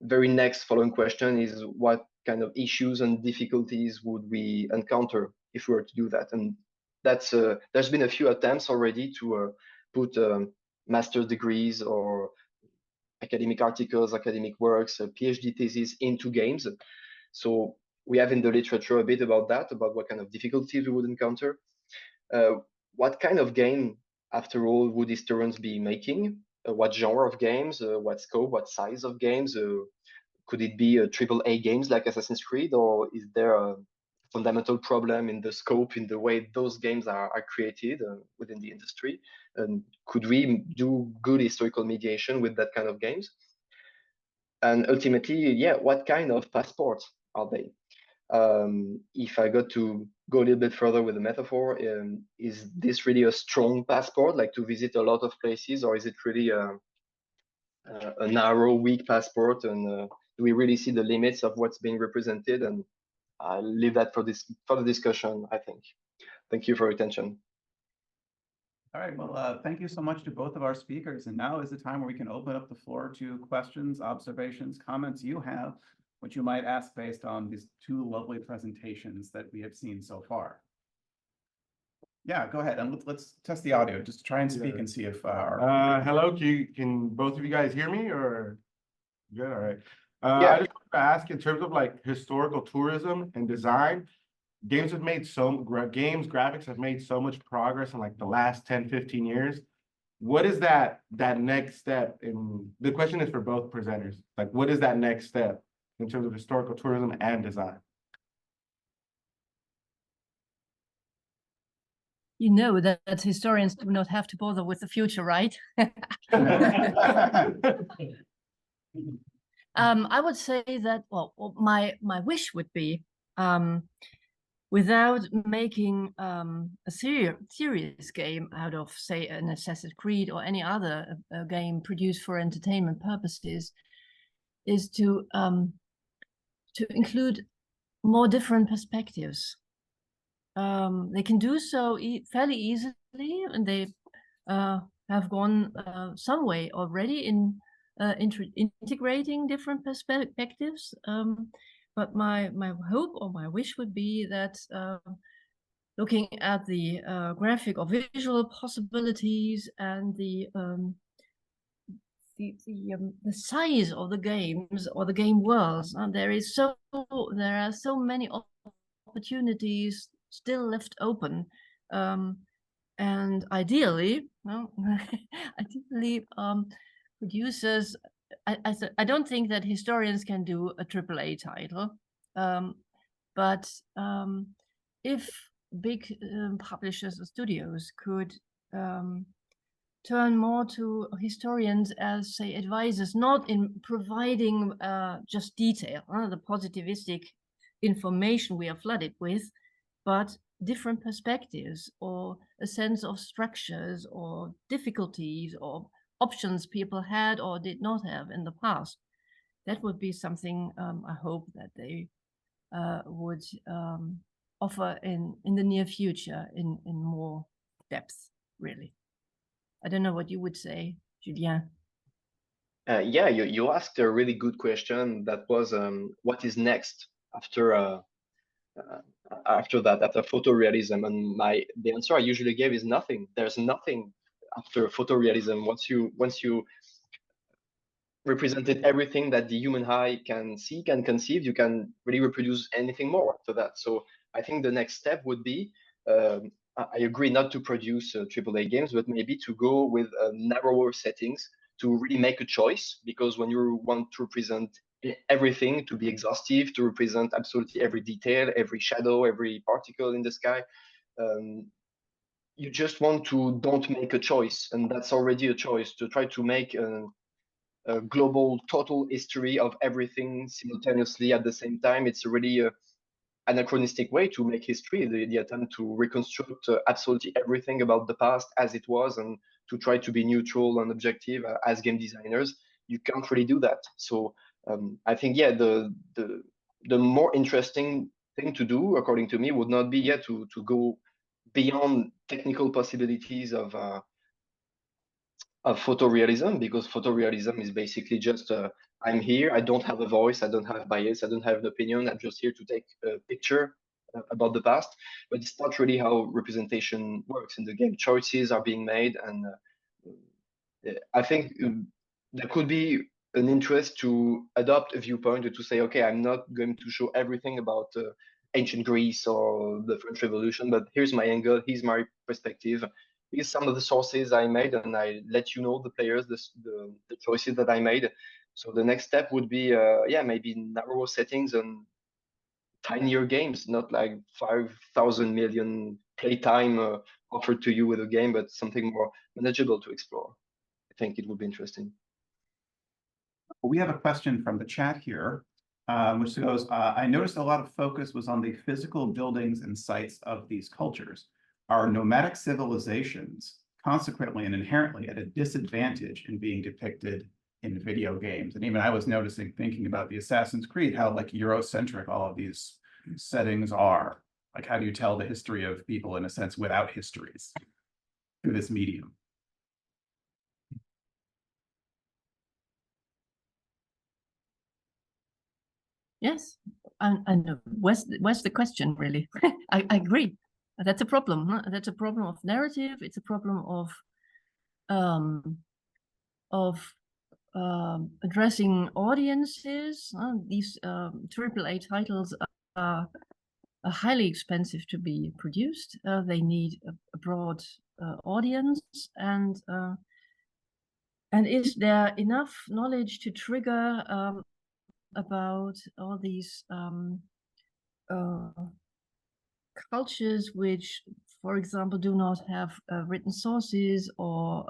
very next following question is, what kind of issues and difficulties would we encounter if we were to do that? And that's there's been a few attempts already to put master's degrees or academic articles, academic works, PhD theses into games. So we have in the literature a bit about that, about what kind of difficulties we would encounter. What kind of game, after all, would historians be making? What genre of games? What scope? What size of games? Could it be AAA games like Assassin's Creed, or is there fundamental problem in the scope, in the way those games are created within the industry. And could we do good historical mediation with that kind of games? And ultimately, yeah, what kind of passports are they? If I got to go a little bit further with the metaphor, is this really a strong passport, like to visit a lot of places, or is it really a narrow, weak passport? And do we really see the limits of what's being represented? And I'll leave that for the discussion, I think. Thank you for your attention. All right, well, thank you so much to both of our speakers. And now is the time where we can open up the floor to questions, observations, comments you have, which you might ask based on these two lovely presentations that we have seen so far. Yeah, go ahead, and let's test the audio. Just try and speak and see if hello, can both of you guys hear me, or good? All right. Yeah. I just wanted to ask, in terms of like historical tourism and design, graphics have made so much progress in like the last 10, 15 years. What is that next step? And the question is for both presenters. Like, what is that next step in terms of historical tourism and design? You know that historians do not have to bother with the future, right? I would say that, well, my wish would be, without making a serious game out of, say, an Assassin's Creed or any other game produced for entertainment purposes, is to include more different perspectives. They can do so fairly easily, and they have gone some way already in integrating different perspectives. But my hope or my wish would be that looking at the graphic or visual possibilities and the size of the games or the game worlds, there are so many opportunities still left open, and ideally, producers. I don't think that historians can do a AAA title, but if big publishers or studios could turn more to historians as, say, advisors, not in providing just detail, the positivistic information we are flooded with, but different perspectives or a sense of structures or difficulties or options people had or did not have in the past. That would be something I hope that they would offer in the near future in more depth, really. I don't know what you would say, Julien. Yeah, you asked a really good question. That was what is next after that, after photorealism? And the answer I usually give is nothing. There's nothing after photorealism. Once you represented everything that the human eye can see, can conceive, you can really reproduce anything more after that. So I think the next step would be, I agree, not to produce AAA games, but maybe to go with narrower settings to really make a choice. Because when you want to represent everything, to be exhaustive, to represent absolutely every detail, every shadow, every particle in the sky, you just want to don't make a choice. And that's already a choice. To try to make a global total history of everything simultaneously at the same time, it's really anachronistic way to make history, the attempt to reconstruct absolutely everything about the past as it was, and to try to be neutral and objective as game designers. You can't really do that. So I think, yeah, the more interesting thing to do, according to me, would not be yet to go beyond technical possibilities of photorealism, because photorealism is basically just I'm here, I don't have a voice, I don't have bias, I don't have an opinion, I'm just here to take a picture about the past. But it's not really how representation works in the game. Choices are being made, and I think there could be an interest to adopt a viewpoint, to say, okay, I'm not going to show everything about ancient Greece or the French Revolution, but here's my angle, here's my perspective, here's some of the sources I made, and I let you know, the players, the choices that I made. So the next step would be, yeah, maybe narrow settings and tinier games, not like 5,000 million playtime offered to you with a game, but something more manageable to explore. I think it would be interesting. We have a question from the chat here, which goes, I noticed a lot of focus was on the physical buildings and sites of these cultures. Are nomadic civilizations consequently and inherently at a disadvantage in being depicted in video games? And even I was noticing, thinking about the Assassin's Creed, how like Eurocentric all of these settings are. Like, how do you tell the history of people in a sense without histories through this medium? Yes, and where's the question really? I agree. That's a problem. Huh? That's a problem of narrative. It's a problem of addressing audiences. These AAA titles are highly expensive to be produced. They need a broad audience, and is there enough knowledge to trigger about all these cultures which, for example, do not have written sources, or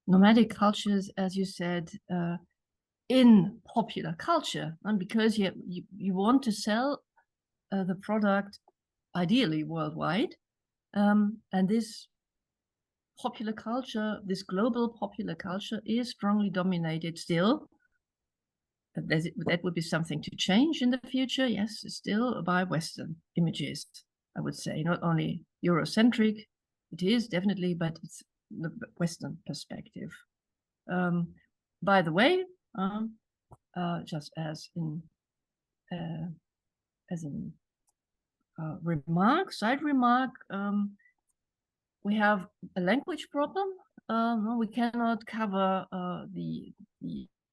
nomadic cultures, as you said, in popular culture, and because you want to sell the product ideally worldwide, and this popular culture, this global popular culture, is strongly dominated still. That would be something to change in the future, yes, still by Western images, I would say. Not only Eurocentric, it is definitely, but it's the Western perspective. By the way, just as in side remark, we have a language problem. We cannot cover the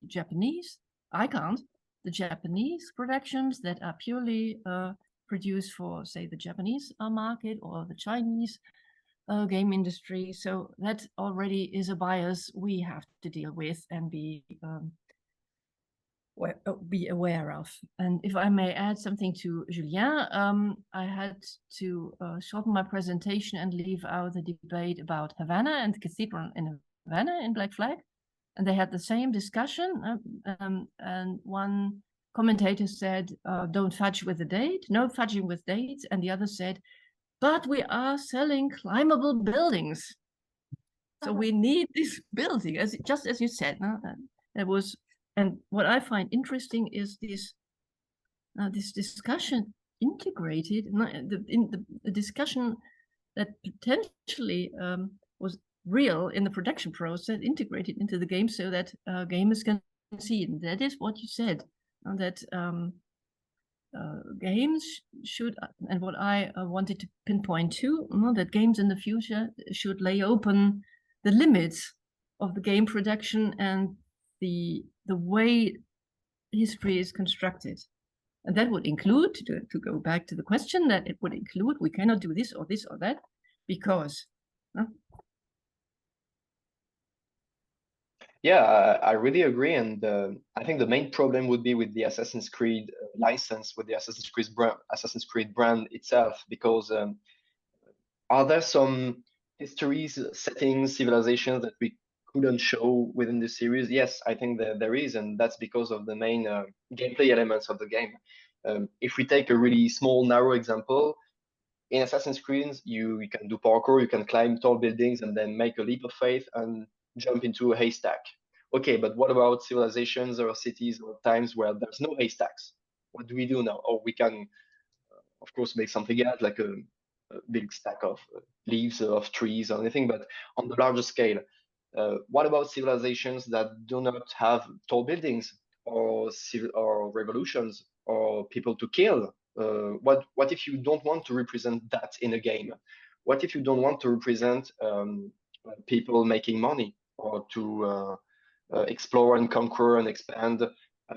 Japanese. I can't. The Japanese productions that are purely produced for, say, the Japanese market, or the Chinese game industry. So that already is a bias we have to deal with and be aware of. And if I may add something to Julien, I had to shorten my presentation and leave out the debate about Havana and the cathedral in Havana in Black Flag. And they had the same discussion, and one commentator said, don't fudge with the date, no fudging with dates. And the other said, but we are selling climbable buildings. So we need this building, just as you said. There was, and what I find interesting is this discussion integrated, the discussion that potentially was real in the production process, integrated into the game, so that gamers can see it. And that is what you said, that games should, and what I wanted to pinpoint too, that games in the future should lay open the limits of the game production and the way history is constructed. And that would include, to go back to the question, that it would include, we cannot do this or that, because Yeah, I really agree, and I think the main problem would be with the Assassin's Creed license, with the Assassin's Creed brand itself, because are there some histories, settings, civilizations that we couldn't show within the series? Yes, I think that there is, and that's because of the main gameplay elements of the game. If we take a really small, narrow example, in Assassin's Creed, you can do parkour, you can climb tall buildings and then make a leap of faith and jump into a haystack. Okay, but what about civilizations or cities or times where there's no haystacks? What do we do now? Oh, we can, of course, make something else, like a big stack of leaves of trees or anything, but on the larger scale, what about civilizations that do not have tall buildings or revolutions or people to kill? What if you don't want to represent that in a game? What if you don't want to represent people making money, or to explore and conquer and expand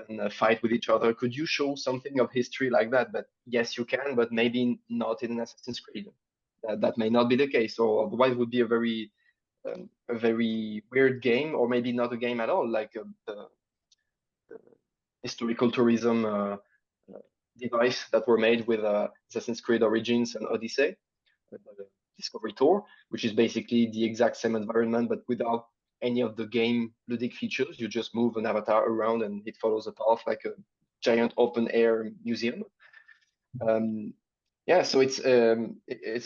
and fight with each other? Could you show something of history like that? But yes, you can, but maybe not in Assassin's Creed. That may not be the case, or otherwise would be a very weird game, or maybe not a game at all, like the historical tourism device that were made with Assassin's Creed Origins and Odyssey, Discovery Tour, which is basically the exact same environment, but without any of the game ludic features. You just move an avatar around and it follows a path like a giant open air museum. Yeah, so it's a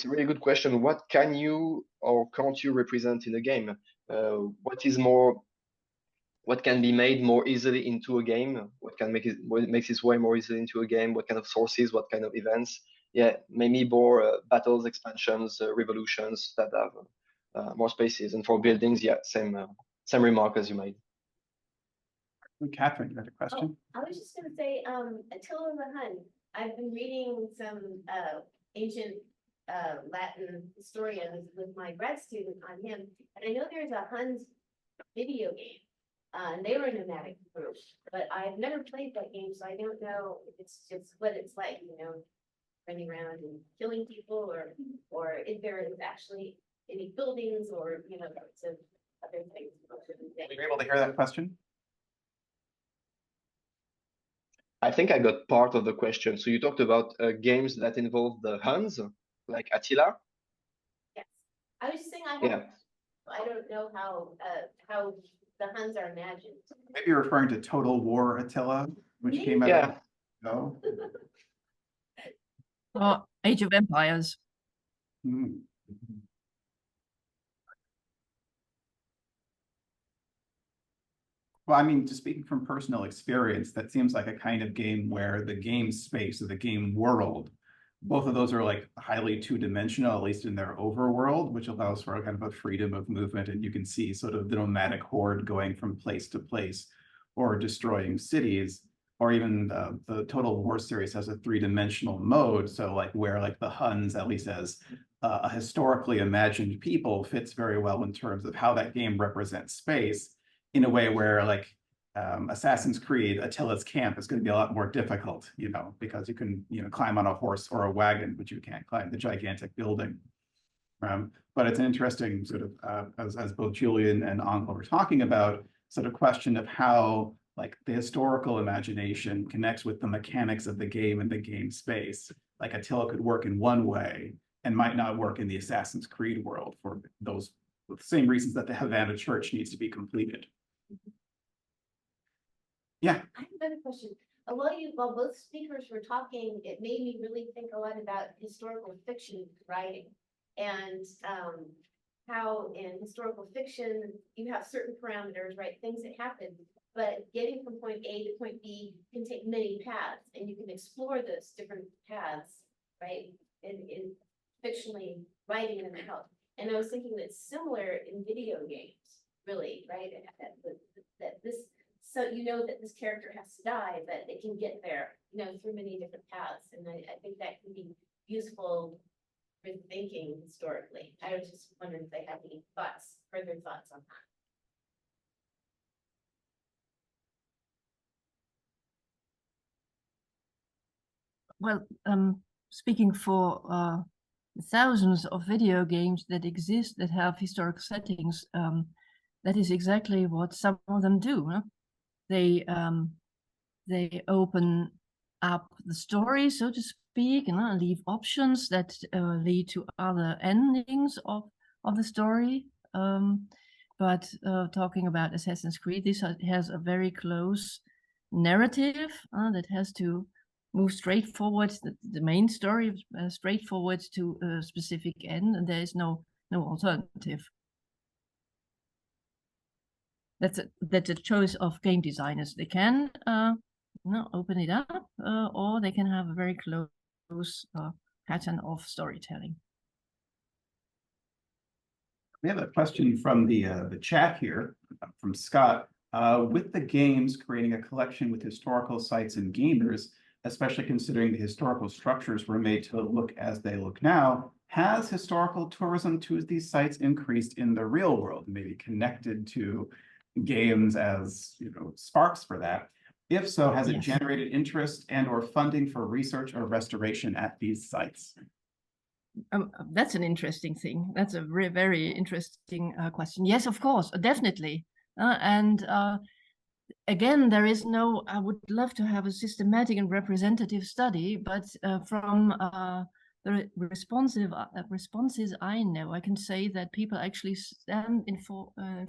really good question. What can you or can't you represent in a game? What can be made more easily into a game? What makes its way more easily into a game? What kind of sources? What kind of events? Yeah, maybe more battles, expansions, revolutions that have more spaces. And for buildings, yeah, same remark as you made. Catherine, you had a question? I was just gonna say, Attila the Hun. I've been reading some ancient Latin historians with my grad student on him, and I know there's a Huns video game. And they were a nomadic group, but I've never played that game, so I don't know if it's just what it's like, you know, running around and killing people, or if there is actually any buildings or, you know, lots of other things. Were you able to hear that question? I think I got part of the question. So you talked about games that involve the Huns, like Attila. Yes, I was just saying I don't know how the Huns are imagined. Maybe you're referring to Total War Attila, which came out. No. Or Age of Empires. Hmm. Well, I mean, just speaking from personal experience, that seems like a kind of game where the game space or the game world, both of those are like highly two-dimensional, at least in their overworld, which allows for a kind of a freedom of movement. And you can see sort of the nomadic horde going from place to place or destroying cities, or even the Total War series has a three-dimensional mode. So like where like the Huns, at least as a historically imagined people, fits very well in terms of how that game represents space in a way where like Assassin's Creed, Attila's camp is going to be a lot more difficult, you know, because you can, you know, climb on a horse or a wagon, but you can't climb the gigantic building. But it's an interesting sort of, as both Julien and Angel were talking about, sort of question of how like the historical imagination connects with the mechanics of the game and the game space. Like Attila could work in one way and might not work in the Assassin's Creed world for those same reasons that the Havana Church needs to be completed. Yeah. I have another question. While both speakers were talking, it made me really think a lot about historical fiction writing and how in historical fiction you have certain parameters, right? Things that happen, but getting from point A to point B can take many paths, and you can explore those different paths, right? In fictionally writing them out. And I was thinking that's similar in video games, really, right? That this, so you know that this character has to die, but it can get there, you know, through many different paths. And I think that can be useful for thinking historically. I was just wondering if they have any further thoughts on that. Well, speaking for thousands of video games that exist that have historic settings, that is exactly what some of them do. Huh? They open up the story, so to speak, and leave options that lead to other endings of the story. But talking about Assassin's Creed, this has a very close narrative that has to move straight forward, the main story straight forward to a specific end, and there is no alternative. That's a choice of game designers. They can open it up, or they can have a very close pattern of storytelling. We have a question from the chat here from Scott. With the games creating a collection with historical sites and gamers, especially considering the historical structures were made to look as they look now, has historical tourism to these sites increased in the real world, maybe connected to games as, you know, sparks for that? If so, has it generated interest and or funding for research or restoration at these sites? That's an interesting thing. That's a very interesting question. Yes, of course, definitely. And again, there is no, I would love to have a systematic and representative study, but from the responses I know, I can say that people actually stand in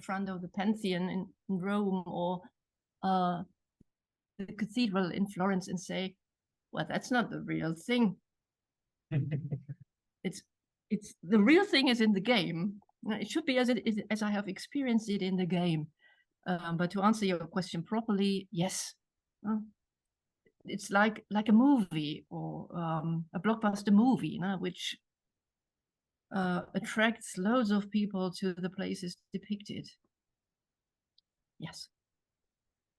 front of the Pantheon in Rome or the cathedral in Florence and say, well, that's not the real thing. It's the real thing is in the game. It should be as I have experienced it in the game. But to answer your question properly, yes. It's like a movie or a blockbuster movie, which attracts loads of people to the places depicted. Yes.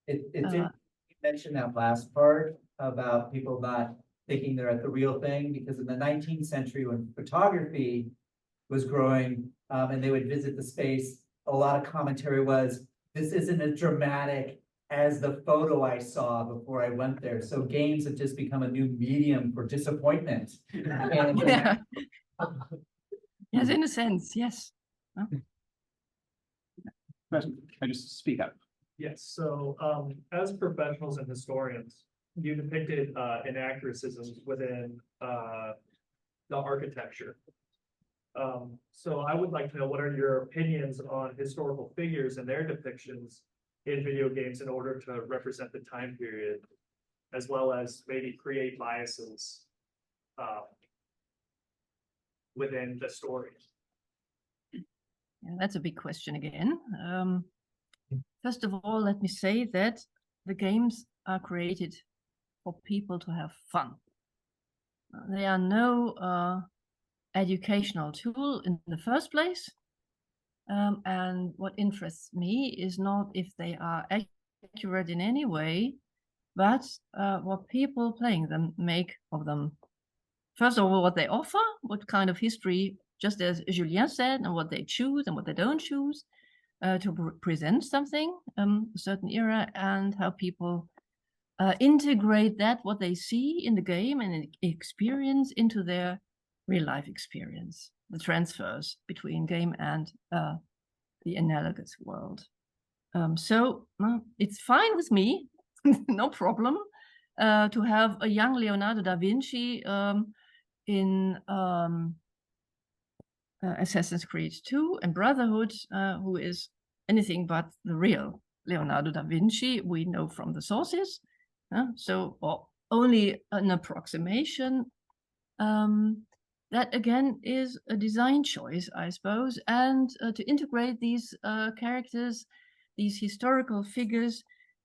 It's interesting you mentioned that last part about people not thinking they're at the real thing, because in the 19th century when photography was growing and they would visit the space, a lot of commentary was, this isn't as dramatic as the photo I saw before I went there. So games have just become a new medium for disappointment. And, Yeah. Yes, in a sense, yes. I just speak up. Yes, so as professionals and historians, you depicted inaccuracies within the architecture. So I would like to know, what are your opinions on historical figures and their depictions in video games in order to represent the time period, as well as maybe create biases within the story? Yeah, that's a big question again. First of all, let me say that the games are created for people to have fun. They are no educational tool in the first place. And what interests me is not if they are accurate in any way, but what people playing them make of them. First of all, what they offer, what kind of history, just as Julien said, and what they choose and what they don't choose to present something, a certain era, and how people integrate that, what they see in the game and experience, into their real life experience, the transfers between game and the analogous world. So it's fine with me, no problem, to have a young Leonardo da Vinci in Assassin's Creed 2 and Brotherhood, who is anything but the real Leonardo da Vinci we know from the sources. So only an approximation. That again is a design choice, I suppose, and to integrate these characters, these historical figures,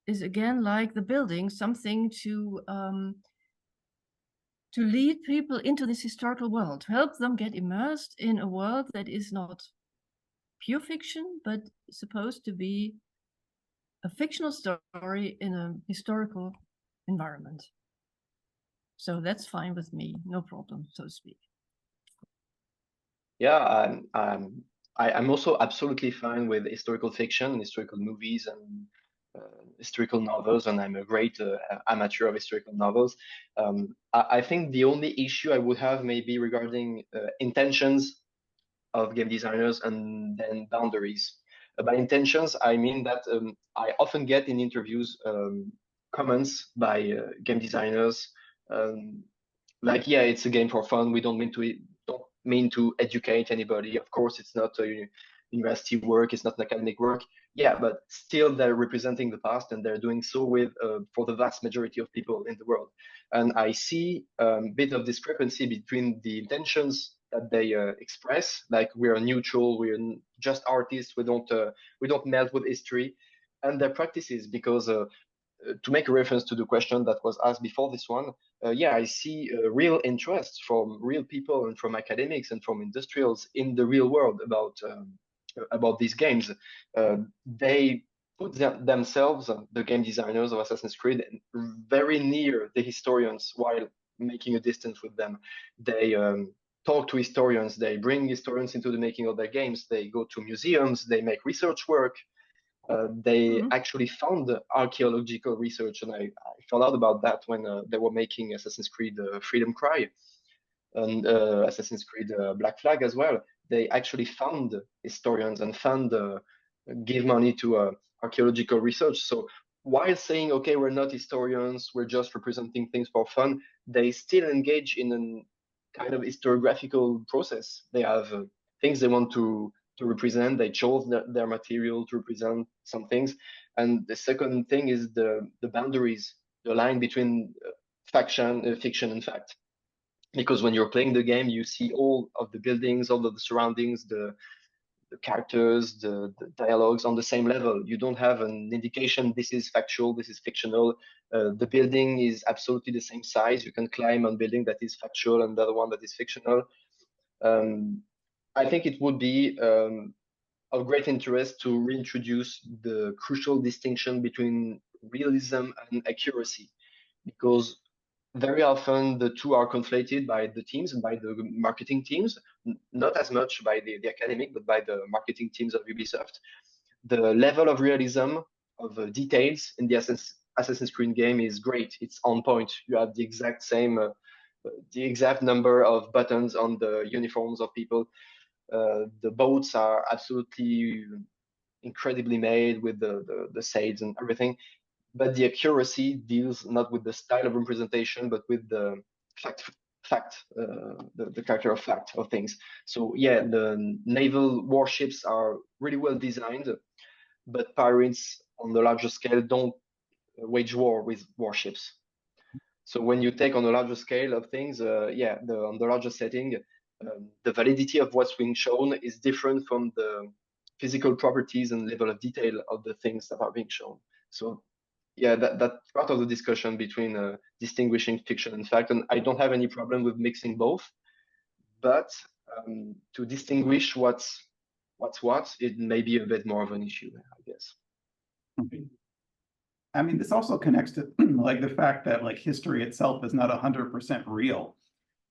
is again like the building, something to lead people into this historical world, to help them get immersed in a world that is not pure fiction, but supposed to be a fictional story in a historical environment. So that's fine with me, no problem, so to speak. Yeah, I'm also absolutely fine with historical fiction, historical movies, and historical novels, and I'm a great amateur of historical novels. I think the only issue I would have maybe regarding intentions of game designers and then boundaries. By intentions, I mean that I often get in interviews comments by game designers like, yeah, it's a game for fun. We don't mean to educate anybody. Of course, it's not a university work. It's not an academic work. Yeah, but still, they're representing the past, and they're doing so with for the vast majority of people in the world. And I see a bit of discrepancy between the intentions that they express, like we are neutral, we're just artists, we don't melt with history, and their practices. Because to make a reference to the question that was asked before this one, yeah, I see real interest from real people and from academics and from industrials in the real world about these games. They put themselves, the game designers of Assassin's Creed, very near the historians while making a distance with them. They talk to historians, they bring historians into the making of their games, they go to museums, they make research work. They actually found archaeological research, and I found out about that when they were making Assassin's Creed Freedom Cry and Assassin's Creed Black Flag as well. They actually found historians and give money to archaeological research. So while saying, okay, we're not historians, we're just representing things for fun, they still engage in a kind of historiographical process. They have things they want to represent. They chose their material to represent some things. And the second thing is the boundaries, the line between fiction and fact. Because when you're playing the game, you see all of the buildings, all of the surroundings, the characters, the dialogues on the same level. You don't have an indication this is factual, this is fictional. The building is absolutely the same size. You can climb on building that is factual and the other one that is fictional. I think it would be of great interest to reintroduce the crucial distinction between realism and accuracy, because very often the two are conflated by the teams and by the marketing teams, not as much by the academic, but by the marketing teams of Ubisoft. The level of realism of details in the Assassin's Creed game is great. It's on point. You have the exact same, the exact number of buttons on the uniforms of people. The boats are absolutely incredibly made with the sails and everything. But the accuracy deals not with the style of representation, but with the the character of fact of things. So yeah, the naval warships are really well designed, but pirates on the larger scale don't wage war with warships. So when you take on a larger scale of things, on the larger setting, the validity of what's being shown is different from the physical properties and level of detail of the things that are being shown. So yeah, that's part of the discussion between distinguishing fiction and fact, and I don't have any problem with mixing both. But to distinguish what's what, it may be a bit more of an issue, I guess. I mean, this also connects to like the fact that like history itself is not 100% real,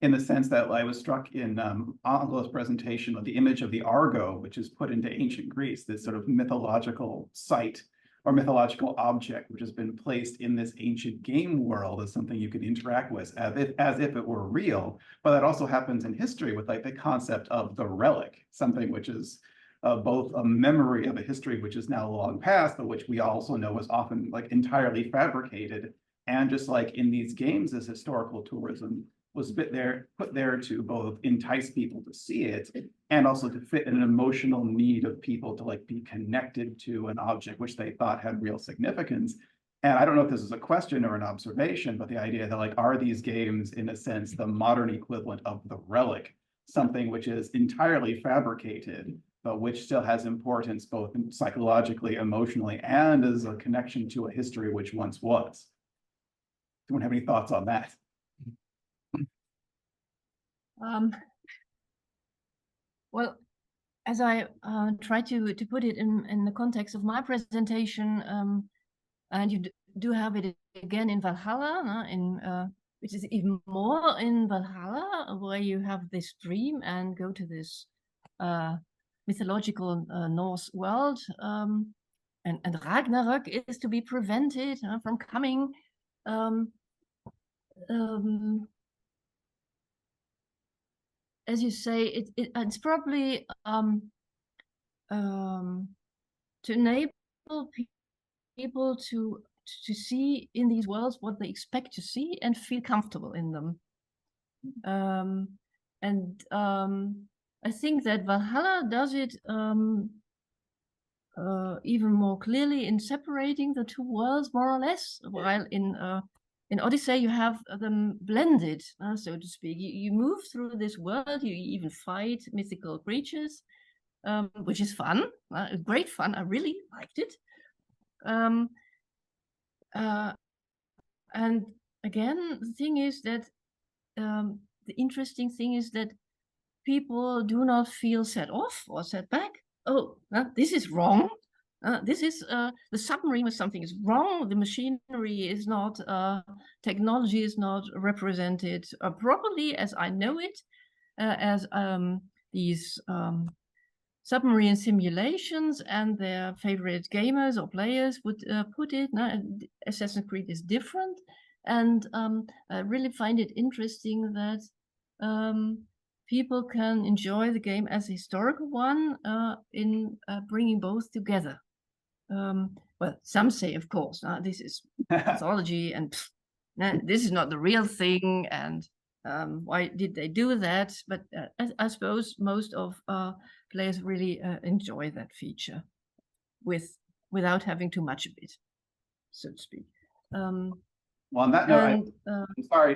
in the sense that I was struck in Anglo's presentation with the image of the Argo, which is put into ancient Greece, this sort of mythological site or mythological object, which has been placed in this ancient game world as something you can interact with as if it were real. But that also happens in history with like the concept of the relic, something which is both a memory of a history which is now long past, but which we also know is often like entirely fabricated. And just like in these games as historical tourism was put there to both entice people to see it and also to fit an emotional need of people to like be connected to an object which they thought had real significance. And I don't know if this is a question or an observation, but the idea that like, are these games in a sense the modern equivalent of the relic, something which is entirely fabricated, but which still has importance both psychologically, emotionally, and as a connection to a history which once was? Anyone have any thoughts on that? Well, as I try to put it in the context of my presentation, and you do have it again in Valhalla, which is even more in Valhalla, where you have this dream and go to this mythological Norse world, and Ragnarok is to be prevented from coming. As you say, it's probably to enable people to see in these worlds what they expect to see and feel comfortable in them. I think that Valhalla does it even more clearly in separating the two worlds, more or less, while in Odyssey, you have them blended, so to speak. You move through this world, you even fight mythical creatures, which is fun, great fun. I really liked it. And again, the thing is that the interesting thing is that people do not feel set off or set back. Oh, this is wrong. This is the submarine with something is wrong. The machinery is not, technology is not represented properly as I know it, as these submarine simulations and their favorite gamers or players would put it. Assassin's Creed is different, and I really find it interesting that people can enjoy the game as a historical one in bringing both together. well, some say, of course, this is mythology and this is not the real thing. And why did they do that? But I suppose most of players really enjoy that feature without having too much of it, so to speak. Well, on that note, And,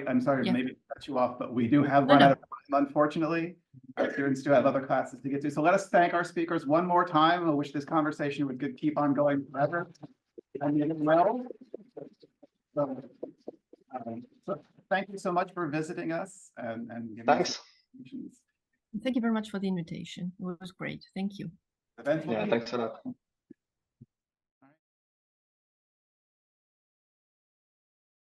I'm sorry, yeah. maybe to cut you off, but we do have No, run no. out of time, unfortunately. Our students do have other classes to get to, so let us thank our speakers one more time. I wish this conversation would keep on going forever. And you well. So thank you so much for visiting us and giving us Thanks. information. Thank you very much for the invitation. It was great. Thank you. Events will Yeah, be- thanks a lot.